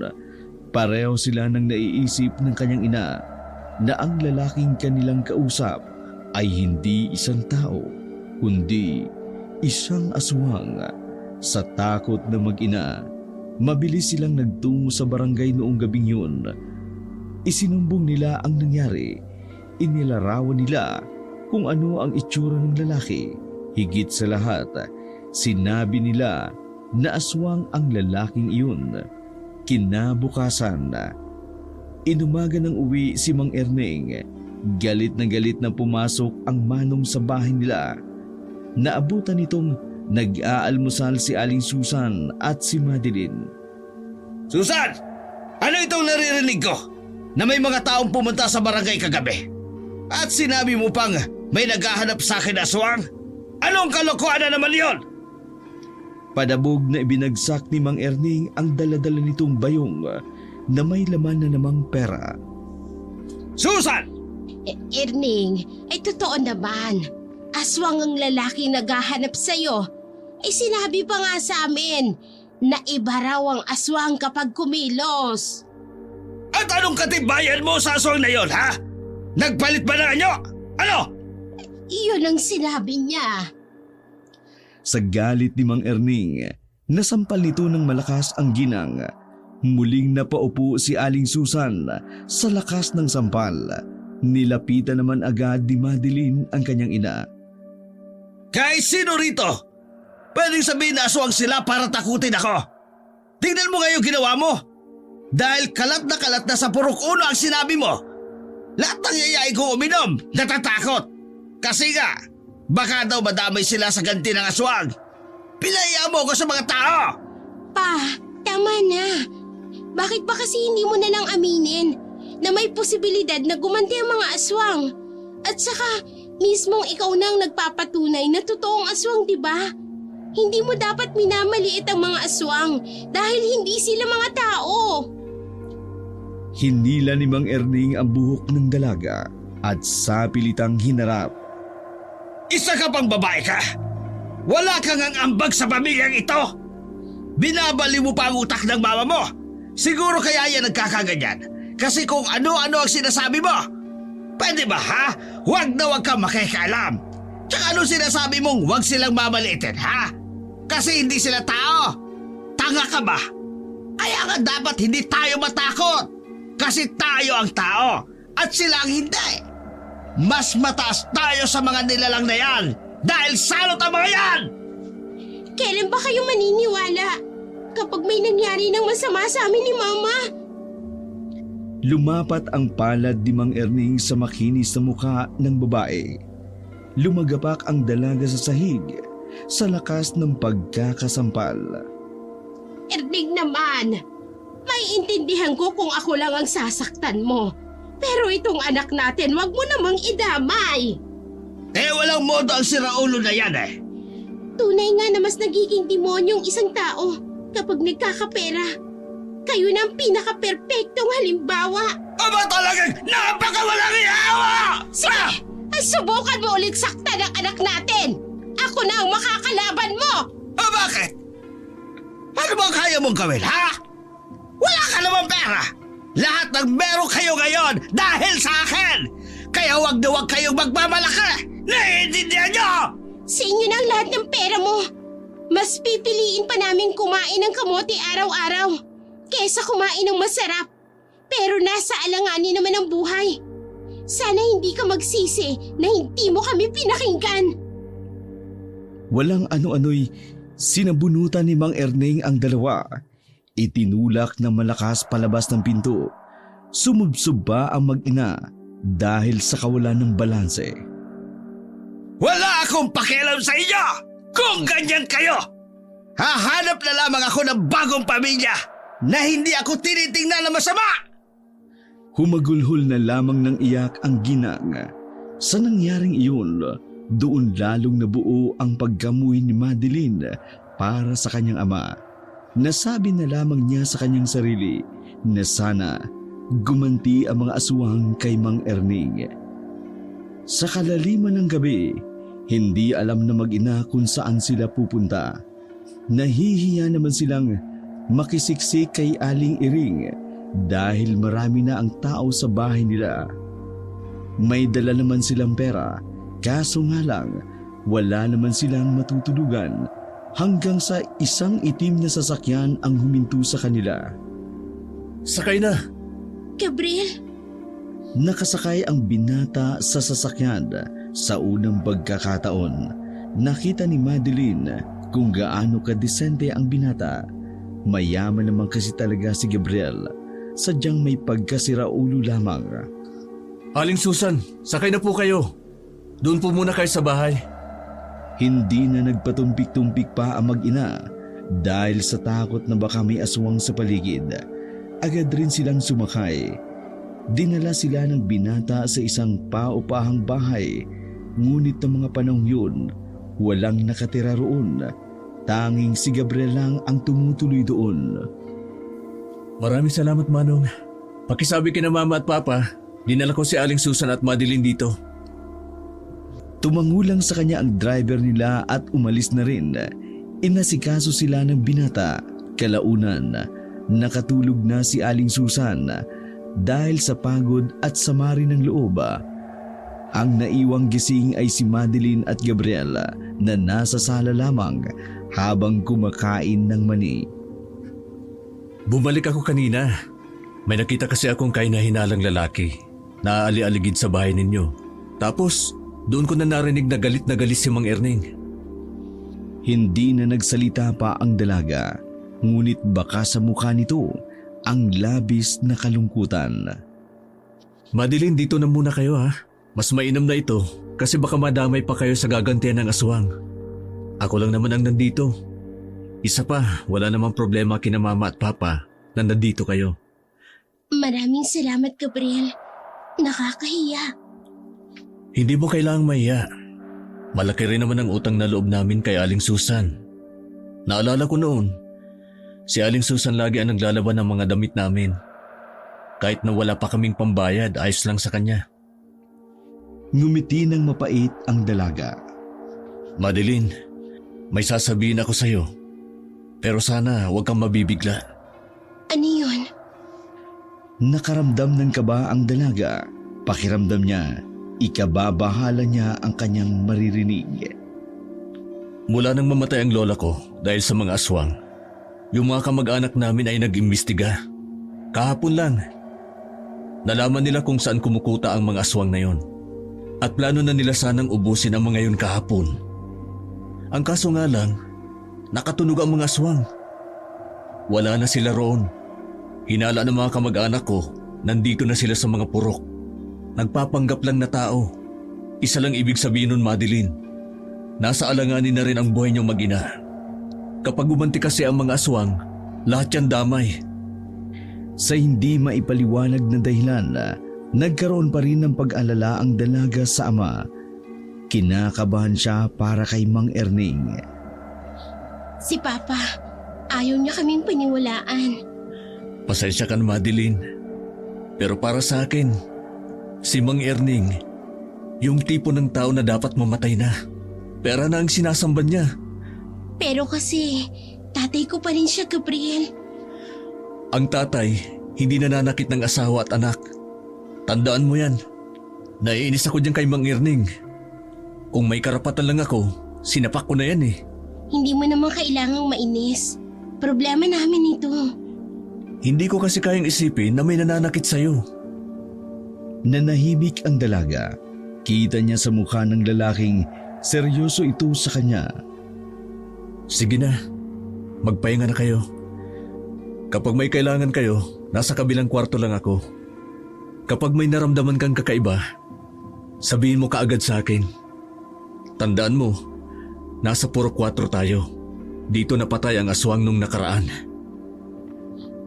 B: Pareho sila nang naiisip ng kanyang ina na ang lalaking kanilang kausap ay hindi isang tao, kundi isang aswang. Sa takot na mag-ina, mabilis silang nagtungo sa barangay noong gabing yun. Isinumbong nila ang nangyari. Inilarawan nila kung ano ang itsura ng lalaki. Higit sa lahat, sinabi nila na aswang ang lalaking iyon. Kinabukasan, inumaga ng uwi si Mang Erning. Galit na pumasok ang manong sa bahay nila. Naabutan nitong nag-aalmusal si Aling Susan at si Madeline.
D: Susan! Ano itong naririnig ko? Na may mga taong pumunta sa barangay kagabi. At sinabi mo pang may naghahanap sa akin na aswang? Anong kalokohan na naman yon?
B: Padabog na ibinagsak ni Mang Erning ang daladala nitong bayong na may laman na namang pera.
D: Susan!
A: Erning, totoo naman. Aswang ang lalaki naghahanap sa'yo. Sinabi pa nga sa amin na iba raw ang aswang kapag kumilos.
D: At anong katibayan mo sa aswang na yon, ha? Nagpalit ba ng anyo? Ano?
A: Iyon ang sinabi niya.
B: Sa galit ni Mang Erning, nasampal nito ng malakas ang ginang. Muling napaupo si Aling Susan sa lakas ng sampal. Nilapitan naman agad ni Madeline ang kanyang ina.
D: Kahit sino rito, pwedeng sabihin na aswang sila para takutin ako. Tingnan mo ngayon ginawa mo. Dahil kalat na sa purok uno ang sinabi mo. Lahat ng yayain kong uminom, natatakot. Kasi nga, baka daw madamay sila sa ganti ng aswang. Pinaya mo ko sa mga tao.
A: Pa, tama na. Bakit ba kasi hindi mo na lang aminin na may posibilidad na gumanti ang mga aswang? At saka, mismong ikaw na ang nagpapatunay na totoong aswang, di ba? Hindi mo dapat minamaliit ang mga aswang dahil hindi sila mga tao.
B: Hinila ni Mang Erning ang buhok ng dalaga at sapilitang hinarap.
D: Isa ka pang babae ka! Wala kang ang ambag sa pamilyang ito! Binabali mo pa ang utak ng mama mo! Siguro kaya yan nagkakaganyan. Kasi kung ano-ano ang sinasabi mo. Pwede ba ha? Huwag na huwag kang makikialam. Tsaka ano sinasabi mong huwag silang mamaliitin ha? Kasi hindi sila tao. Tanga ka ba? Kaya nga dapat hindi tayo matakot. Kasi tayo ang tao at sila ang hindi. Mas mataas tayo sa mga nilalang na yan dahil salot ang mga yan!
A: Kailan ba kayo maniniwala kapag may nangyari ng masama sa amin ni Mama?
B: Lumapat ang palad ni Mang Erning sa makinis na mukha ng babae. Lumagapak ang dalaga sa sahig sa lakas ng pagkakasampal.
A: Erning naman, maiintindihan ko kung ako lang ang sasaktan mo. Pero itong anak natin, wag mo namang idamay.
D: Walang modo ang siraulo na yan eh.
A: Tunay nga na mas nagiging demonyong isang tao kapag nagkakapera. Kayo na ang pinaka-perpektong halimbawa.
D: Aba talagang napakawalang ihawa!
A: Sige, subukan mo ulit saktan ang anak natin. Ako na ang makakalaban mo.
D: Bakit? Ano bang kaya mong gawin, ha? Wala ka namang pera. Lahat ng meron kayo ngayon dahil sa akin. Kaya wag na wag kayong magmamalaki. Naiintindihan nyo?
A: Sa inyo na ang lahat ng pera mo. Mas pipiliin pa namin kumain ng kamote araw-araw kesa kumain ng masarap. Pero nasa alanganin naman ang buhay. Sana hindi ka magsisi na hindi mo kami pinakinggan.
B: Walang ano-ano'y sinabunutan ni Mang Erning ang dalawa. Itinulak na malakas palabas ng pinto. Sumubsob ba ang mag-ina dahil sa kawalan ng balanse?
D: Wala akong pakialam sa inyo kung ganyan kayo. Hahanap na lamang ako ng bagong pamilya na hindi ako tinitingnan na masama.
B: Humagulhol na lamang ng iyak ang ginang. Sa nangyaring iyon, doon lalong nabuo ang paggamuhin ni Madeline para sa kanyang ama. Nasabi na lamang niya sa kanyang sarili na sana gumanti ang mga aswang kay Mang Erning. Sa kalaliman ng gabi, hindi alam na mag-ina kung saan sila pupunta. Nahihiya naman silang makisiksik kay Aling Iring dahil marami na ang tao sa bahay nila. May dala naman silang pera, kaso nga lang wala naman silang matutulugan hanggang sa isang itim na sasakyan ang huminto sa kanila.
C: Sakay na.
A: Gabriel,
B: Nakasakay ang binata sa sasakyan sa unang pagkakataon. Nakita ni Madeline kung gaano kadesente ang binata. Mayaman naman kasi talaga si Gabriel. Sadyang may pagkasiraulo lamang.
C: Aling Susan, sakay na po kayo. Doon po muna kayo sa bahay.
B: Hindi na nagpatumpik-tumpik pa ang mag-ina dahil sa takot na baka may aswang sa paligid. Agad rin silang sumakay. Dinala sila ng binata sa isang paupahang bahay, ngunit ng mga panahong yun, walang nakatira roon. Tanging si Gabriel lang ang tumutuloy doon.
C: Maraming salamat, Manong. Pakisabi kina Mama at Papa, dinala ko si Aling Susan at Madeline dito.
B: Tumangulang sa kanya ang driver nila at umalis na rin. Inasikaso sila ng binata. Kalaunan, nakatulog na si Aling Susan dahil sa pagod at sama rin ng loob. Ang naiwang gising ay si Madeline at Gabriel na nasa sala lamang habang kumakain ng mani.
C: Bumalik ako kanina. May nakita kasi akong kahina-hinalang lalaki na aali-aligid sa bahay ninyo. Tapos, doon ko na narinig na galit si Mang Erning.
B: Hindi na nagsalita pa ang dalaga, ngunit baka sa mukha nito ang labis na kalungkutan.
C: Madeline, dito na muna kayo ha. Mas mainam na ito kasi baka madamay pa kayo sa gagantian ng aswang. Ako lang naman ang nandito. Isa pa, wala namang problema kina Mama at Papa na nandito kayo.
A: maraming salamat, Gabriel. Nakakahiya.
C: Hindi mo kailangang mahiya. Malaki rin naman ang utang na loob namin kay Aling Susan. Naalala ko noon, si Aling Susan lagi ang naglalaban ng mga damit namin. Kahit na wala pa kaming pambayad, ayos lang sa kanya.
B: Ngumiti ng mapait ang dalaga.
C: Madeline, may sasabihin ako sa'yo. Pero sana huwag kang mabibigla.
A: Ano yun?
B: Nakaramdam ng kaba ang dalaga. Pakiramdam niya, ikababahala niya ang kanyang maririnig.
C: Mula nang mamatay ang lola ko dahil sa mga aswang, yung mga kamag-anak namin ay nag-imbestiga. Kahapon lang. Nalaman nila kung saan kumukuta ang mga aswang na yon. At plano na nila sanang ubusin ang mga yun kahapon. Ang kaso nga lang, nakatunog ang mga aswang. Wala na sila roon. Hinala ng mga kamag-anak ko, nandito na sila sa mga purok. Nagpapanggap lang na tao. Isa lang ibig sabihin nun, Madeline. Nasa alanganin na rin ang buhay niyong mag-ina. Kapag gumanti kasi ang mga aswang, lahat yan damay.
B: Sa hindi maipaliwanag na dahilan, nagkaroon pa rin ng pag-alala ang dalaga sa ama. Kinakabahan siya para kay Mang Erning.
A: Si Papa, ayaw niya kaming paniwalaan.
C: Pasensya ka na, Madeline. Pero para sa akin, si Mang Erning, yung tipo ng tao na dapat mamatay na. Pera na ang sinasamban niya.
A: Pero kasi, tatay ko pa rin siya, Gabriel.
C: Ang tatay, hindi nananakit ng asawa at anak. Tandaan mo yan. Naiinis ako dyan kay Mang Erning. Kung may karapatan lang ako, sinapak ko na yan eh.
A: Hindi mo naman kailangang mainis. Problema namin ito.
C: Hindi ko kasi kayang isipin na may nananakit sa'yo.
B: Nanahimik ang dalaga. Kita niya sa mukha ng lalaking seryoso ito sa kanya.
C: Sige na, magpahinga na kayo. Kapag may kailangan kayo, nasa kabilang kwarto lang ako. Kapag may naramdaman kang kakaiba, sabihin mo kaagad sa akin. Tandaan mo, nasa puro 4 tayo. Dito napatay ang aswang nung nakaraan.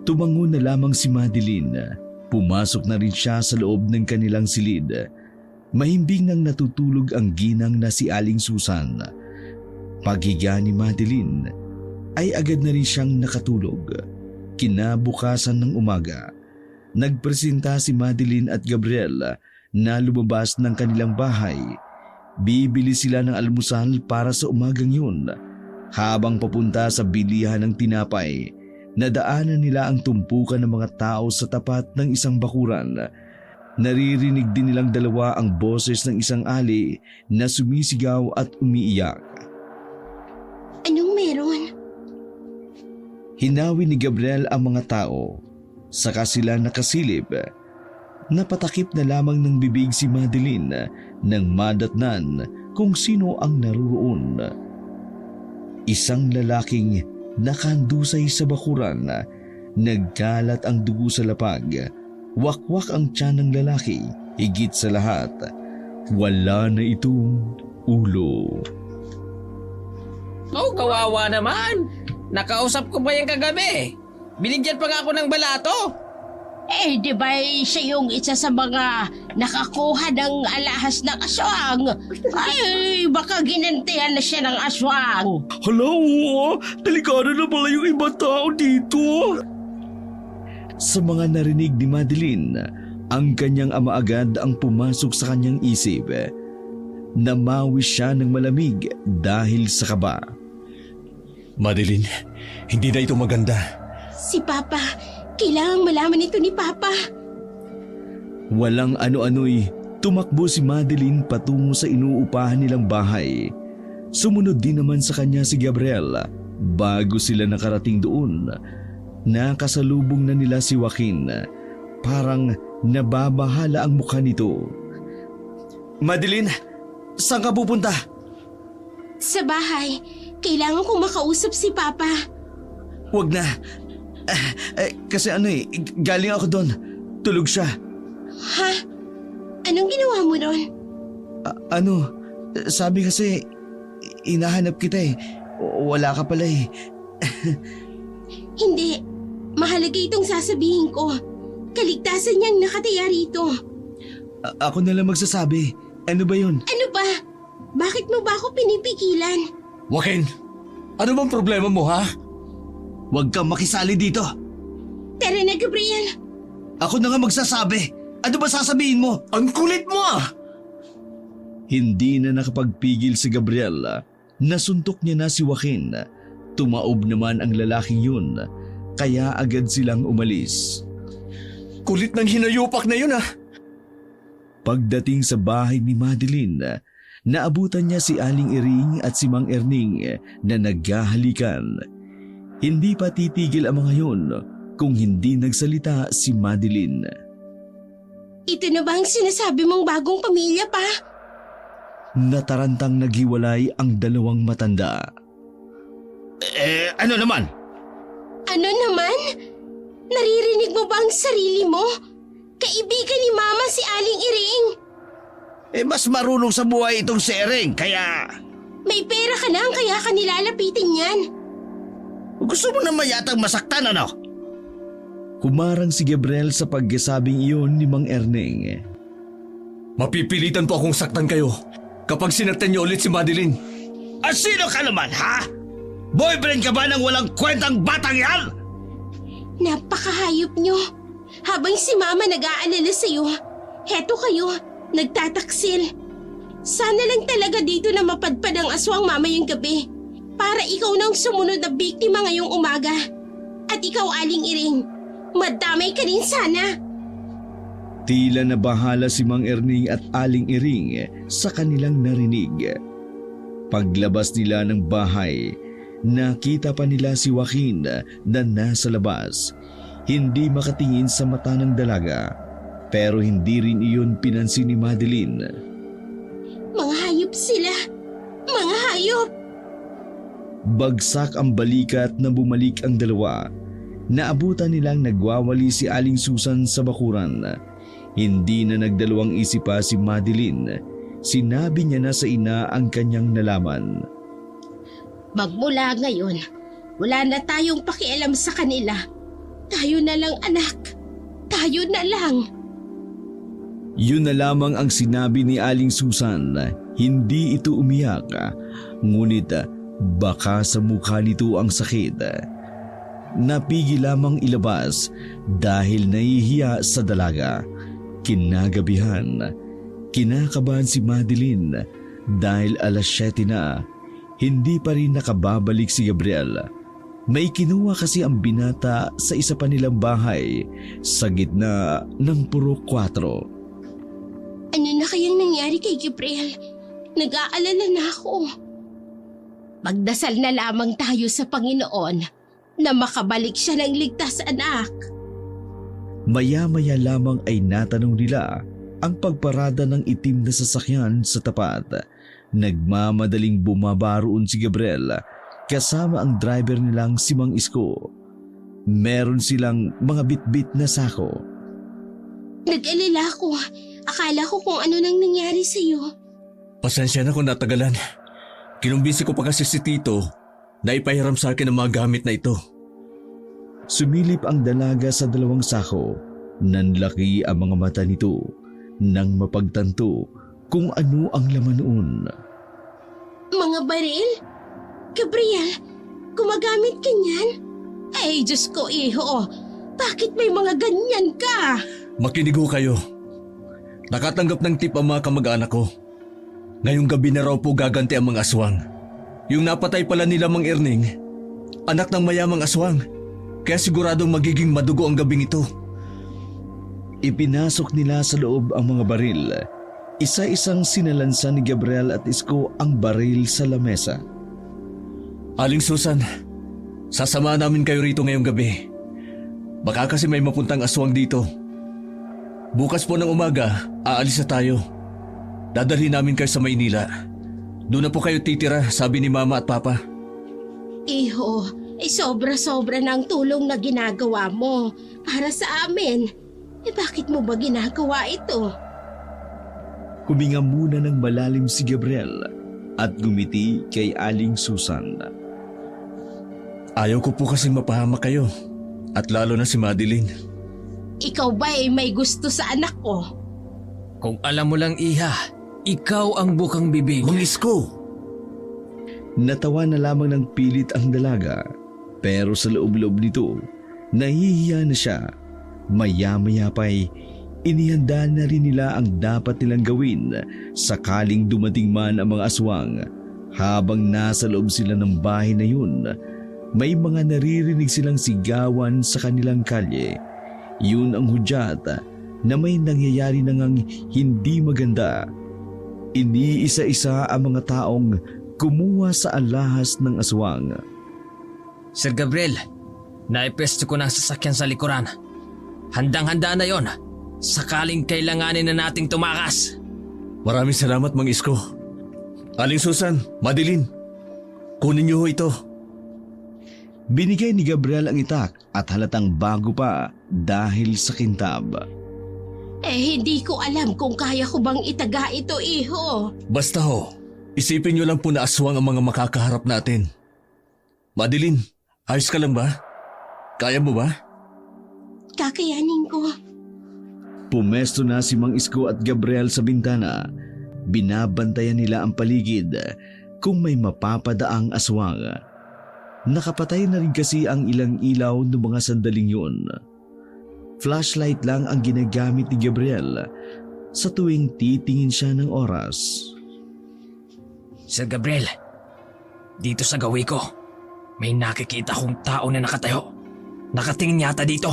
B: Tumango na lamang si Madeline. Pumasok na rin siya sa loob ng kanilang silid. Mahimbing nang natutulog ang ginang na si Aling Susan. Paghiga ni Madeline, ay agad na rin siyang nakatulog. Kinabukasan ng umaga, nagpresenta si Madeline at Gabriel na lumabas ng kanilang bahay. Bibili sila ng almusal para sa umagang yun. Habang papunta sa bilihan ng tinapay, nadaanan nila ang tumpukan ng mga tao sa tapat ng isang bakuran. Naririnig din nilang dalawa ang boses ng isang ali na sumisigaw at umiiyak.
A: Anong meron?
B: Hinawi ni Gabriel ang mga tao. Saka sila nakasilip. Napatakip na lamang ng bibig si Madeline nang madatnan kung sino ang naroon. Isang lalaking nakandusay sa bakuran. Nagkalat ang dugo sa lapag. Wakwak ang tiyan ng lalaki. Higit sa lahat, wala na itong ulo.
E: Oh, kawawa naman. Nakausap ko ba yan kagabi? Binigyan pa nga ako ng balato.
A: Eh, di ba siya yung isa sa mga nakakuha ng alahas ng aswang? Ay, baka ginantihan na siya ng aswang.
B: Hala, oo. Delikado na pala yung ibang tao dito. Sa mga narinig ni Madeline, ang kanyang ama agad ang pumasok sa kanyang isip. Namawi siya ng malamig dahil sa kaba.
C: Madeline, hindi na ito maganda.
A: Si Papa, kailangang malaman ito ni Papa.
B: Walang ano-ano'y tumakbo si Madeline patungo sa inuupahan nilang bahay. Sumunod din naman sa kanya si Gabriel. Bago sila nakarating doon, nakasalubong na nila si Joaquin. Parang nababahala ang mukha nito. Madeline, saan ka pupunta?
A: Sa bahay, kailangan kong makausap si Papa.
B: Wag na. Kasi galing ako doon. Tulog siya.
A: Ha? Anong ginawa mo ron?
B: Sabi kasi, inahanap kita eh. Wala ka pala eh.
A: Hindi. Mahalaga itong sasabihin ko. Kaligtasan niyang nakataya rito.
B: Ako na lang magsasabi. Ano ba yun?
A: Ano ba? Bakit mo ba ako pinipigilan?
C: Joaquin, ano bang problema mo ha?
B: Huwag kang makisali dito.
A: Tara na, Gabriel.
D: Ako na nga magsasabi. Ano ba sasabihin mo?
C: Ang kulit mo ah!
B: Hindi na nakapagpigil si Gabriel. Nasuntok niya na si Joaquin. Tumaob naman ang lalaking yun, kaya agad silang umalis.
C: Kulit ng hinayupak na yun ah!
B: Pagdating sa bahay ni Madeline, naabutan niya si Aling Iring at si Mang Erning na naghahalikan. Hindi pa titigil ang mga yun kung hindi nagsalita si Madeline.
A: Ito na ba ang sinasabi mong bagong pamilya pa?
B: Natarantang naghiwalay ang dalawang matanda.
D: Ano naman?
A: Ano naman? Naririnig mo ba ang sarili mo? Kaibigan ni Mama si Aling Iring.
D: Mas marunong sa buhay itong si Ering, kaya...
A: May pera ka lang kaya ka nilalapitin yan.
D: Gusto mo naman yatang masaktan, ano?
B: Humarang si Gabriel sa pagkasabing iyon ni Mang Erneng.
C: Mapipilitan po akong saktan kayo kapag sinaktan niyo ulit si Madeline.
D: At sino ka naman, ha? Boyfriend ka ba ng walang kwentang batang yan?
A: Napakahayop nyo. Habang si Mama nag-aalala sa'yo, heto kayo, nagtataksil. Sana lang talaga dito na mapadpad ang aswang mamayang gabi para ikaw na ang sumunod na biktima ngayong umaga. At ikaw, Aling Iring, madamay ka rin sana.
B: Tila na bahala si Mang Erning at Aling Iring sa kanilang narinig. Paglabas nila ng bahay, nakita pa nila si Joaquin na nasa labas. Hindi makatingin sa mata ng dalaga, pero hindi rin iyon pinansin ni Madeline.
A: Mga hayop sila. Mga hayop.
B: Bagsak ang balikat na bumalik ang dalawa. Naabutan nilang nagwawali si Aling Susan sa bakuran. Hindi na nagdalawang isip pa si Madeline. Sinabi niya na sa ina ang kanyang nalaman.
A: Magmula ngayon, wala na tayong pakialam sa kanila. Tayo na lang, anak. Tayo na lang.
B: Yun na lamang ang sinabi ni Aling Susan. Hindi ito umiyak, ngunit baka sa mukha nito ang sakit. Napigil lamang ilabas dahil nahihiya sa dalaga. Kinagabihan, kinakabahan si Madeline dahil alas 7 na. Hindi pa rin nakababalik si Gabriel. May kinuha kasi ang binata sa isa pa nilang bahay sa gitna ng puro 4.
A: Ano na kayang nangyari kay Gabriel? Nag-aalala na ako. Magdasal na lamang tayo sa Panginoon na makabalik siya ng ligtas, anak.
B: Maya-maya lamang ay natanong nila ang pagparada ng itim na sasakyan sa tapat. Nagmamadaling bumaba roon si Gabriel kasama ang driver nilang si Mang Isko. Meron silang mga bitbit na sako.
A: Nag-alala ako. Akala ko kung ano nang nangyari sa'yo.
C: Pasensya na kung natagalan. Kinumbisi ko pa kasi si Tito na ipahiram sa akin ang mga gamit na ito.
B: Sumilip ang dalaga sa dalawang sako. Nanlaki ang mga mata nito nang mapagtanto kung ano ang laman noon.
A: Mga baril? Gabriel, gumagamit ka niyan? Ay, Diyos ko, iho. Bakit may mga ganyan ka?
C: Makinig ho kayo. Nakatanggap ng tip ang mga kamag-anak ko. Ngayong gabi na raw po gaganti ang mga aswang. Yung napatay pala nila Mang Erning, anak ng mayamang aswang. Kaya siguradong magiging madugo ang gabing ito.
B: Ipinasok nila sa loob ang mga baril. Isa-isang sinalansan ni Gabriel at Isko ang baril sa lamesa.
C: Aling Susan, sasama namin kayo rito ngayong gabi. Baka kasi may mapuntang aswang dito. Bukas po ng umaga, aalis na tayo. Dadalhin namin kayo sa Maynila. Doon na po kayo titira, sabi ni Mama at Papa.
A: Iho, sobra-sobra na ang tulong na ginagawa mo para sa amin. Bakit mo ba ginagawa ito?
B: Huminga muna ng malalim si Gabriel at gumiti kay Aling Susan.
C: Ayaw ko po kasi mapahamak kayo, at lalo na si Madeline.
A: Ikaw ba ay may gusto sa anak ko?
E: Kung alam mo lang, Iha, ikaw ang bukang bibig.
C: Mang Isko!
B: Natawa na lamang ng pilit ang dalaga, pero sa loob-loob nito, nahihiya na siya. Maya-maya pa'y inihanda na rin nila ang dapat nilang gawin sakaling dumating man ang mga aswang. Habang nasa loob sila ng bahay na yun, may mga naririnig silang sigawan sa kanilang kalye. Yun ang hudyat na may nangyayari na ngang hindi maganda. Iniisa-isa ang mga taong kumuha sa alahas ng aswang.
E: Sir Gabriel, naipwesto ko ng sasakyan sa likuran. Handang-handa na yon. Sakaling kailanganin na nating tumakas.
C: Maraming salamat, Mang Isko. Aling Susan, Madeline, kunin niyo ho ito.
B: Binigay ni Gabriel ang itak at halatang bago pa dahil sa kintab.
A: Hindi ko alam kung kaya ko bang itaga ito, iho.
C: Basta ho, isipin niyo lang po na aswang ang mga makakaharap natin. Madeline, ayos ka lang ba? Kaya mo ba?
A: Kakayanin ko.
B: Pumesto na si Mang Isko at Gabriel sa bintana. Binabantayan nila ang paligid kung may mapapadaang aswang. Nakapatay na rin kasi ang ilang ilaw ng mga sandaling yun. Flashlight lang ang ginagamit ni Gabriel sa tuwing titingin siya ng oras.
E: Sir Gabriel, dito sa gawi ko, may nakikita kong tao na nakatayo. Nakatingin yata dito.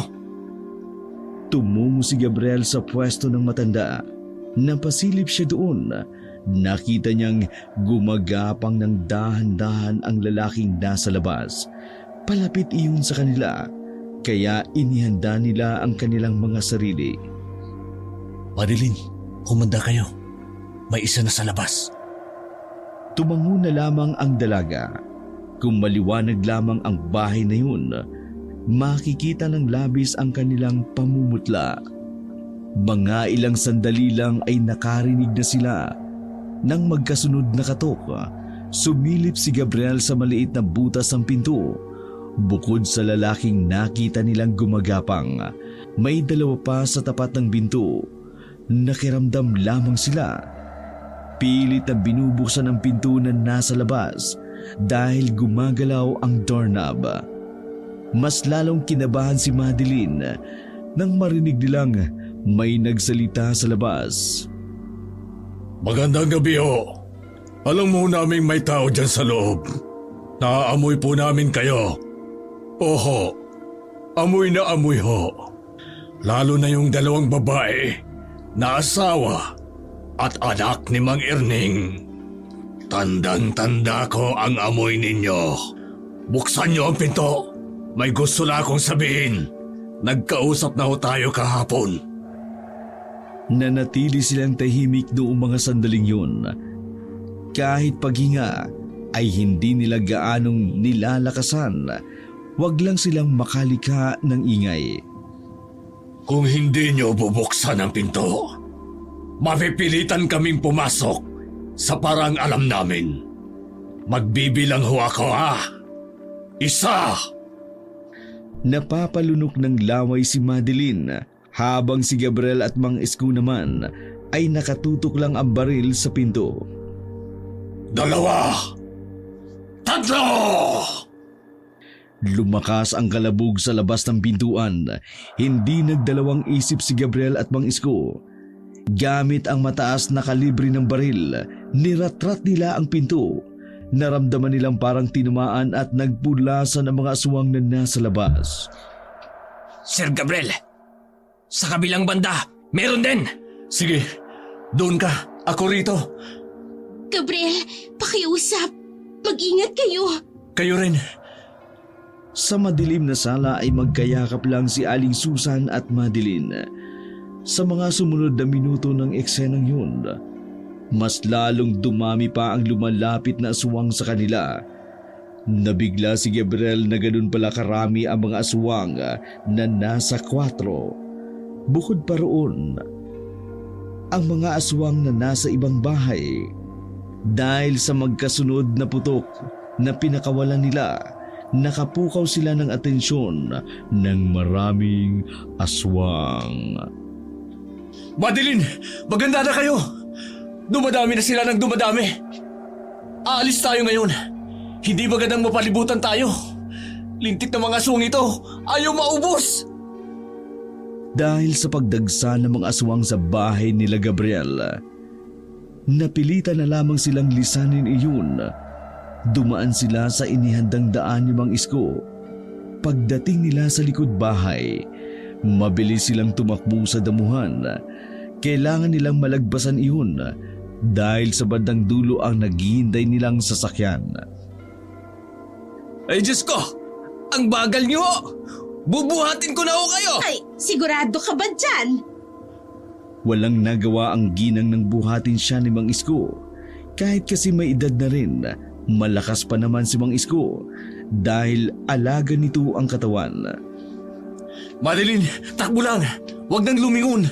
B: Tumungo si Gabriel sa pwesto ng matanda. Napasilip siya doon. Nakita niyang gumagapang ng dahan-dahan ang lalaking nasa labas. Palapit iyon sa kanila, kaya inihanda nila ang kanilang mga sarili.
C: Madeline, humanda kayo. May isa na sa labas.
B: Tumango na lamang ang dalaga. Kung maliwanag lamang ang bahay na yun, makikita ng labis ang kanilang pamumutla. Mga ilang sandali lang ay nakarinig na sila. Nang magkasunod na katok, sumilip si Gabriel sa maliit na butas ng pinto. Bukod sa lalaking nakita nilang gumagapang, may dalawa pa sa tapat ng pinto. Nakiramdam lamang sila. Pilit na binubuksan ang pinto na nasa labas dahil gumagalaw ang doorknob. Mas lalong kinabahan si Madeline nang marinig nilang may nagsalita sa labas.
F: Magandang gabi ho. Alam mo naming may tao dyan sa loob. Naaamoy po namin kayo. Oho, amoy na amoy ho. Lalo na yung dalawang babae na asawa at anak ni Mang Erning. Tandang-tanda ko ang amoy ninyo. Buksan niyo ang pinto. May gusto na akong sabihin. Nagkausap na ho tayo kahapon.
B: Nanatili silang tahimik noong mga sandaling yun. Kahit paghinga ay hindi nila gaanong nilalakasan. Wag lang silang makalika ng ingay.
F: Kung hindi niyo bubuksan ang pinto, mapipilitan kaming pumasok sa parang alam namin. Magbibilang ho ako ha. 1.
B: Napapalunok ng laway si Madeline habang si Gabriel at Mang Isko naman ay nakatutok lang ang baril sa pinto.
F: 2. 3.
B: Lumakas ang kalabog sa labas ng pintuan. Hindi nagdalawang isip si Gabriel at Mang Isko. Gamit ang mataas na kalibre ng baril, niratrat nila ang pinto. Naramdaman nilang parang tinamaan at nagpulasan ang mga aswang na nasa labas.
E: Sir Gabriel, sa kabilang banda, meron din.
C: Sige, doon ka. Ako rito.
A: Gabriel, pakiusap. Mag-ingat kayo.
C: Kayo rin.
B: Sa madilim na sala ay magkayakap lang si Aling Susan at Madeline. Sa mga sumunod na minuto ng eksenang yun, mas lalong dumami pa ang lumalapit na aswang sa kanila. Nabigla si Gabriel na ganun pala karami ang mga aswang na nasa 4. Bukod pa roon, ang mga aswang na nasa ibang bahay. Dahil sa magkasunod na putok na pinakawalan nila, nakapukaw sila ng atensyon ng maraming aswang.
C: Madeline, maganda na kayo. Dumadami na sila ng dumadami. Aalis tayo ngayon. Hindi magandang mapalibutan tayo. Lintik na mga aswang ito. Ayaw maubos.
B: Dahil sa pagdagsa ng mga aswang sa bahay nila Gabriel, napilitan na lamang silang lisanin iyon. Dumaan sila sa inihandang daan ni Mang Isko. Pagdating nila sa likod bahay, mabilis silang tumakbo sa damuhan. Kailangan nilang malagpasan iyon dahil sa bandang dulo ang naghihintay nilang sasakyan.
E: Ay Diyos ko! Ang bagal niyo! Bubuhatin ko na ho kayo!
A: Ay, sigurado ka ba dyan?
B: Walang nagawa ang ginang ng buhatin siya ni Mang Isko. Kahit kasi may edad na rin, malakas pa naman si Mang Isko dahil alaga nito ang katawan.
C: Madeline, takbo lang! Huwag nang lumingon!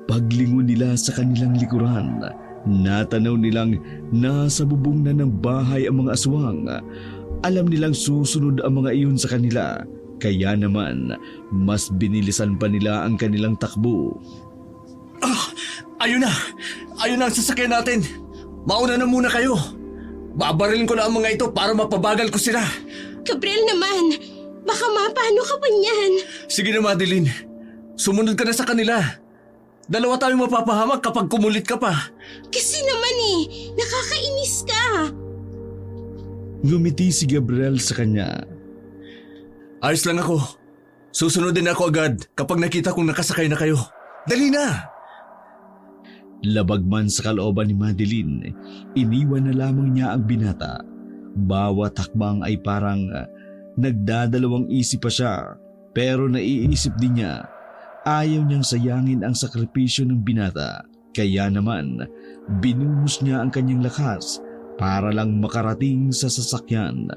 B: Paglingon nila sa kanilang likuran, natanaw nilang nasa bubong na ng bahay ang mga aswang. Alam nilang susunod ang mga iyon sa kanila, kaya naman mas binilisan pa nila ang kanilang takbo.
C: Ayun na! Ayun na ang sasakyan natin! Mauna na muna kayo! Babarilin ko na ang mga ito para mapabagal ko sila!
A: Gabriel naman, baka mapano ka pa niyan?
C: Sige na Madeline, sumunod ka na sa kanila. Dalawa tayong mapapahamak kapag kumulit ka pa.
A: Kasi naman nakakainis ka.
B: Ngumiti si Gabriel sa kanya.
C: Ayos lang ako. Susunod din ako agad kapag nakita kong nakasakay na kayo. Dali na!
B: Labag man sa kalooban ni Madeline, iniwan na lamang niya ang binata. Bawat hakbang ay parang nagdadalawang isip pa siya, pero naiisip din niya, ayaw niyang sayangin ang sakripisyo ng binata. Kaya naman, binuhos niya ang kanyang lakas para lang makarating sa sasakyan.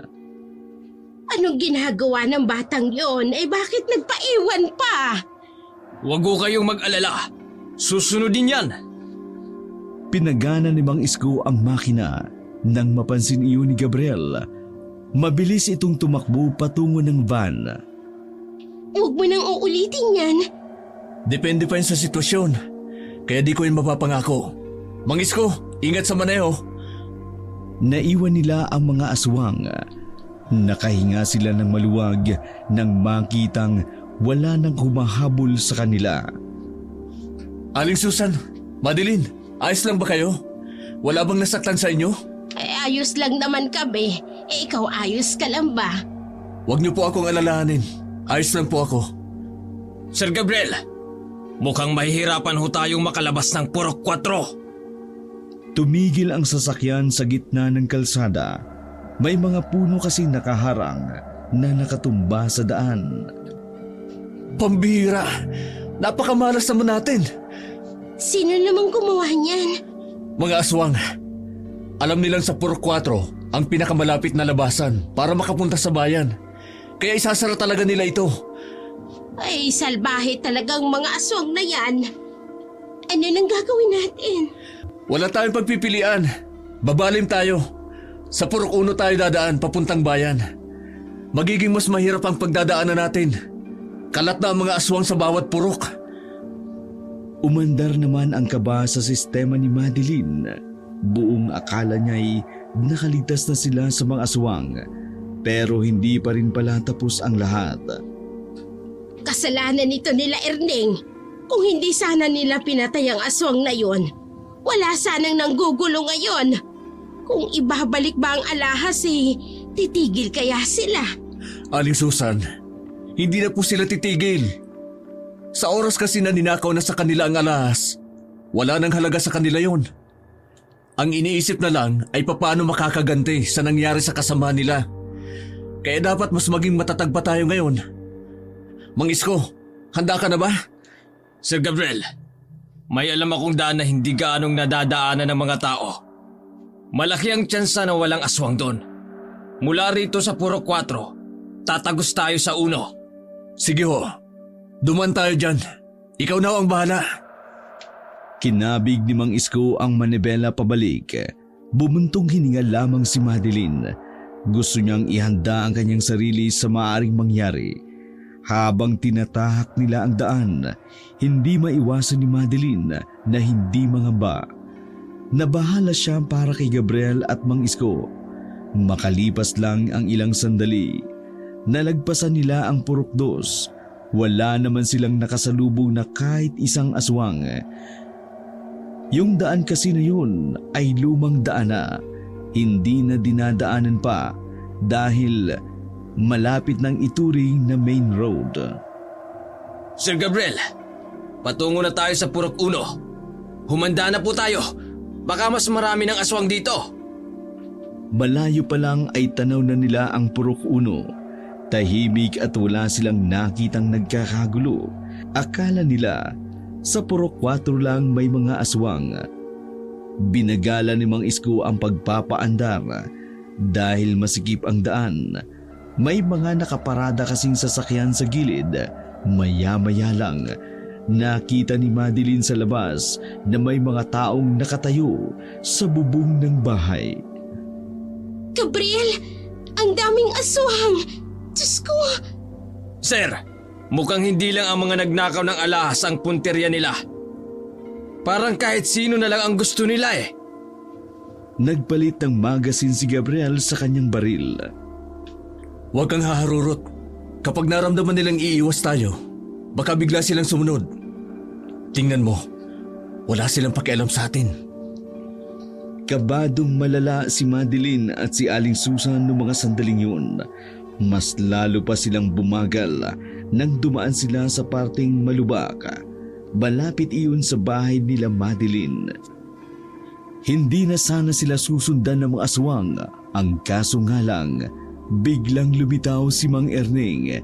A: Anong ginagawa ng batang yon? Bakit nagpaiwan pa?
E: Huwag ko kayong mag-alala. Susunodin yan.
B: Pinagana ni Mang Isko ang makina. Nang mapansin iyon ni Gabriel, mabilis itong tumakbo patungo ng van.
A: Huwag mo nang uulitin yan.
C: Depende pa yun sa sitwasyon. Kaya di ko yun mapapangako. Mang Isko, ingat sa maneho.
B: Naiwan nila ang mga aswang. Nakahinga sila ng maluwag nang makitang wala nang humahabol sa kanila.
C: Aling Susan, Madeline, ayos lang ba kayo? Wala bang nasaktan sa inyo?
A: Ayos lang naman kami. Ikaw ayos ka lang ba?
C: Huwag niyo po akong alalahanin. Ayos lang po ako.
E: Sir Gabriel, mukhang mahihirapan ho tayong makalabas ng Purok 4.
B: Tumigil ang sasakyan sa gitna ng kalsada. May mga puno kasi nakaharang na nakatumba sa daan.
C: Pambihira! Napakamalas naman natin!
A: Sino namang gumawa niyan?
C: Mga aswang, alam nilang sa Purok 4 ang pinakamalapit na labasan para makapunta sa bayan. Kaya isasara talaga nila ito.
A: Ay, salbahe talagang mga aswang na yan. Ano nang gagawin natin?
C: Wala tayong pagpipilian. Babalim tayo. Sa Purok 1 tayo dadaan papuntang bayan. Magiging mas mahirap ang pagdadaanan natin. Kalat na ang mga aswang sa bawat purok.
B: Umandar naman ang kaba sa sistema ni Madeline. Buong akala niya'y nakaligtas na sila sa mga aswang. Pero hindi pa rin pala tapos ang lahat.
A: Kasalanan nito nila Erning. Kung hindi sana nila pinatay ang aswang na yon, wala sanang nanggugulo ngayon. Kung ibabalik ba ang alahas titigil kaya sila?
C: Aling Susan, hindi na po sila titigil. Sa oras kasi na ninakaw na sa kanila ang alahas, wala nang halaga sa kanila yon. Ang iniisip na lang ay papaano makakaganti sa nangyari sa kasama nila. Kaya dapat mas maging matatag pa tayo ngayon. Mang Isko, handa ka na ba?
E: Sir Gabriel, may alam akong daan na hindi gaanong nadadaanan ng mga tao. Malaki ang tsansa na walang aswang doon. Mula rito sa Purok 4, tatagos tayo sa 1.
C: Sige ho, duman tayo dyan. Ikaw na ang bahala.
B: Kinabig ni Mang Isko ang manibela pabalik. Bumuntong hininga lamang si Madeline. Gusto niyang ihanda ang kanyang sarili sa maaaring mangyari. Habang tinatahak nila ang daan, hindi maiwasan ni Madeline na hindi mangamba. Nabahala siya para kay Gabriel at Mang Isko. Makalipas lang ang ilang sandali, nalagpasan nila ang Purok 2. wala naman silang nakasalubong na kahit isang aswang. Yung daan kasi na yun ay lumang daan na, hindi na dinadaanan pa dahil malapit ng ituring na main road.
E: Sir Gabriel, patungo na tayo sa Purok 1. Humanda na po tayo. Baka mas marami ng aswang dito.
B: Malayo pa lang ay tanaw na nila ang Purok 1. Tahimik at wala silang nakitang nagkakagulo. Akala nila sa Purok 4 lang may mga aswang. Binagala ni Mang Isko ang pagpapaandar dahil masikip ang daan. May mga nakaparada kasing sasakyan sa gilid. Maya-maya lang, nakita ni Madeline sa labas na may mga taong nakatayo sa bubong ng bahay.
A: Gabriel, ang daming aswang! Diyos ko!
E: Sir, mukhang hindi lang ang mga nagnakaw ng alahas ang punterya nila. Parang kahit sino na lang ang gusto nila eh.
B: Nagpalit ng magasin si Gabriel sa kanyang baril.
C: Huwag kang haharurot. Kapag naramdaman nilang iiwas tayo, baka bigla silang sumunod. Tingnan mo, wala silang pakialam sa atin.
B: Kabadong malala si Madeline at si Aling Susan noong mga sandaling yun. Mas lalo pa silang bumagal nang dumaan sila sa parteng malubak. Malapit iyon sa bahay nila Madeline. Hindi na sana sila susundan ng mga aswang. Ang kaso nga lang, biglang lumitaw si Mang Erning.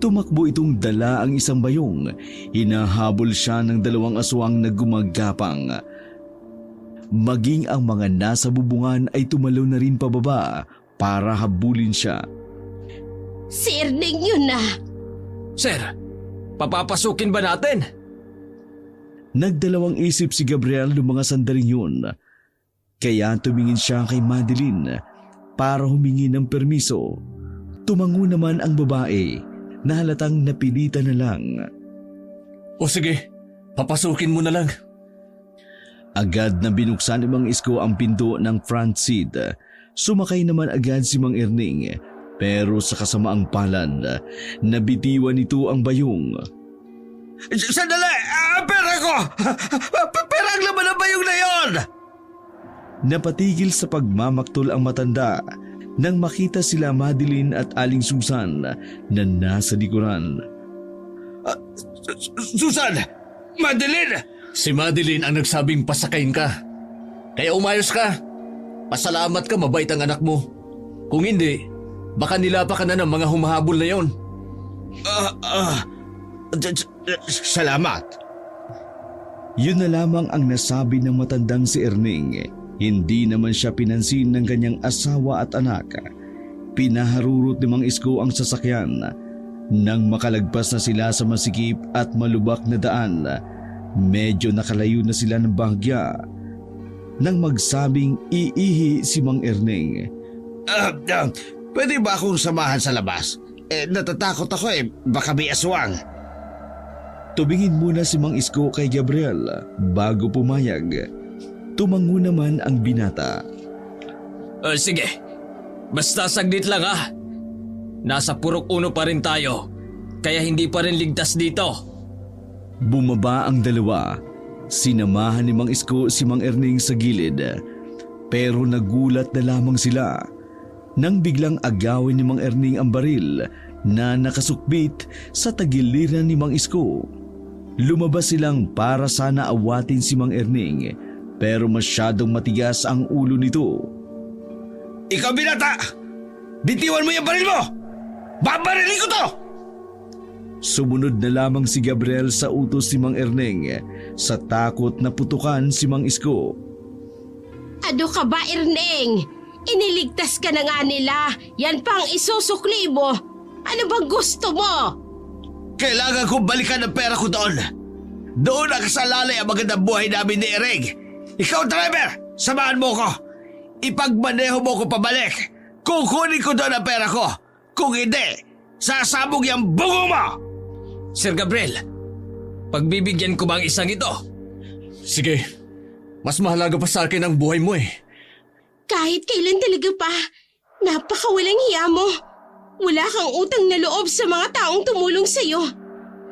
B: Tumakbo itong dala ang isang bayong. Hinahabol siya ng 2 aswang na gumagapang. Maging ang mga nasa bubungan ay tumalaw na rin pababa para habulin siya.
A: Si Erning yun na!
E: Sir, papapasukin ba natin?
B: Nagdalawang isip si Gabriel noong mga sandaling yun. Kaya tumingin siya kay Madeline para humingi ng permiso. Tumango naman ang babae na halatang napilitan na lang.
C: O sige, papasukin mo na lang.
B: Agad na binuksan ni Mang Isko ang pinto ng front seat. Sumakay naman agad si Mang Erning. Pero sa kasamaang palad, nabitiwan nito ang bayong.
D: Sandali! Pera ko! Pera ang laman ng bayong na yon!
B: Napatigil sa pagmamaktol ang matanda nang makita sila Madeline at Aling Susan na nasa likuran.
D: Susan! Madeline!
C: Si Madeline ang nagsabing pasakayin ka. Kaya umayos ka. Pasalamat ka, mabait ang anak mo. Kung hindi, baka nilapa ka na ng mga humahabol na yon.
D: Salamat.
B: Yun na lamang ang nasabi ng matandang si Erning. Hindi naman siya pinansin ng kanyang asawa at anak. Pinaharurot ni Mang Isko ang sasakyan. Nang makalagpas na sila sa masikip at malubak na daan, medyo nakalayo na sila ng bahagya. Nang magsabing iihi si Mang Erning.
D: Pwede ba akong samahan sa labas? Natatakot ako baka may aswang.
B: Tumingin muna si Mang Isko kay Gabriel bago pumayag. Tumango naman ang binata.
E: Sige, basta saglit lang ha. Nasa Purok 1 pa rin tayo, kaya hindi pa rin ligtas dito.
B: Bumaba ang dalawa. Sinamahan ni Mang Isko si Mang Erning sa gilid. Pero nagulat na lamang sila nang biglang agawin ni Mang Erning ang baril na nakasukbit sa tagiliran ni Mang Isko. Lumabas silang para sana awatin si Mang Erning, pero masyadong matigas ang ulo nito.
D: Ikaw binata! Bitiwan mo yung baril mo! Babarilin ko to!
B: Sumunod na lamang si Gabriel sa utos ni Mang Erning. Sa takot na putukan si Mang Isko.
A: Ano ka ba, Erning? Iniligtas ka na nga nila. Yan pang isusukli mo. Ano bang gusto mo?
D: Kailangan kong balikan ang pera ko doon. Doon nakasalalay ang magandang buhay namin ni Ereng. Ikaw, driver! Samahan mo ko. Ipagmaneho mo ko pabalik. Kukunin ko doon ang pera ko. Kung hindi, sasabog yung bungo mo!
E: Sir Gabriel, pagbibigyan ko ba ang isang ito?
C: Sige, mas mahalaga pa sa akin ang buhay mo eh.
A: Kahit kailan talaga pa, napakawalang hiya mo. Wala kang utang na loob sa mga taong tumulong sa'yo.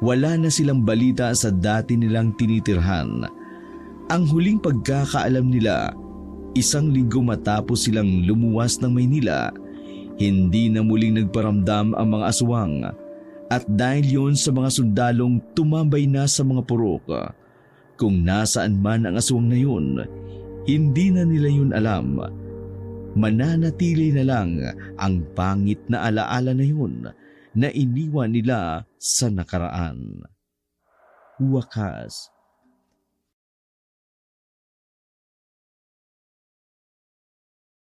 B: Wala na silang balita sa dati nilang tinitirhan. Ang huling pagkakaalam nila, 1 linggo matapos silang lumuwas ng Maynila, hindi na muling nagparamdam ang mga aswang. At dahil yon sa mga sundalong tumambay na sa mga purok, kung nasaan man ang aswang na yun, hindi na nila yun alam. Mananatili na lang ang pangit na alaala na yun na iniwan nila sa nakaraan. Wakas.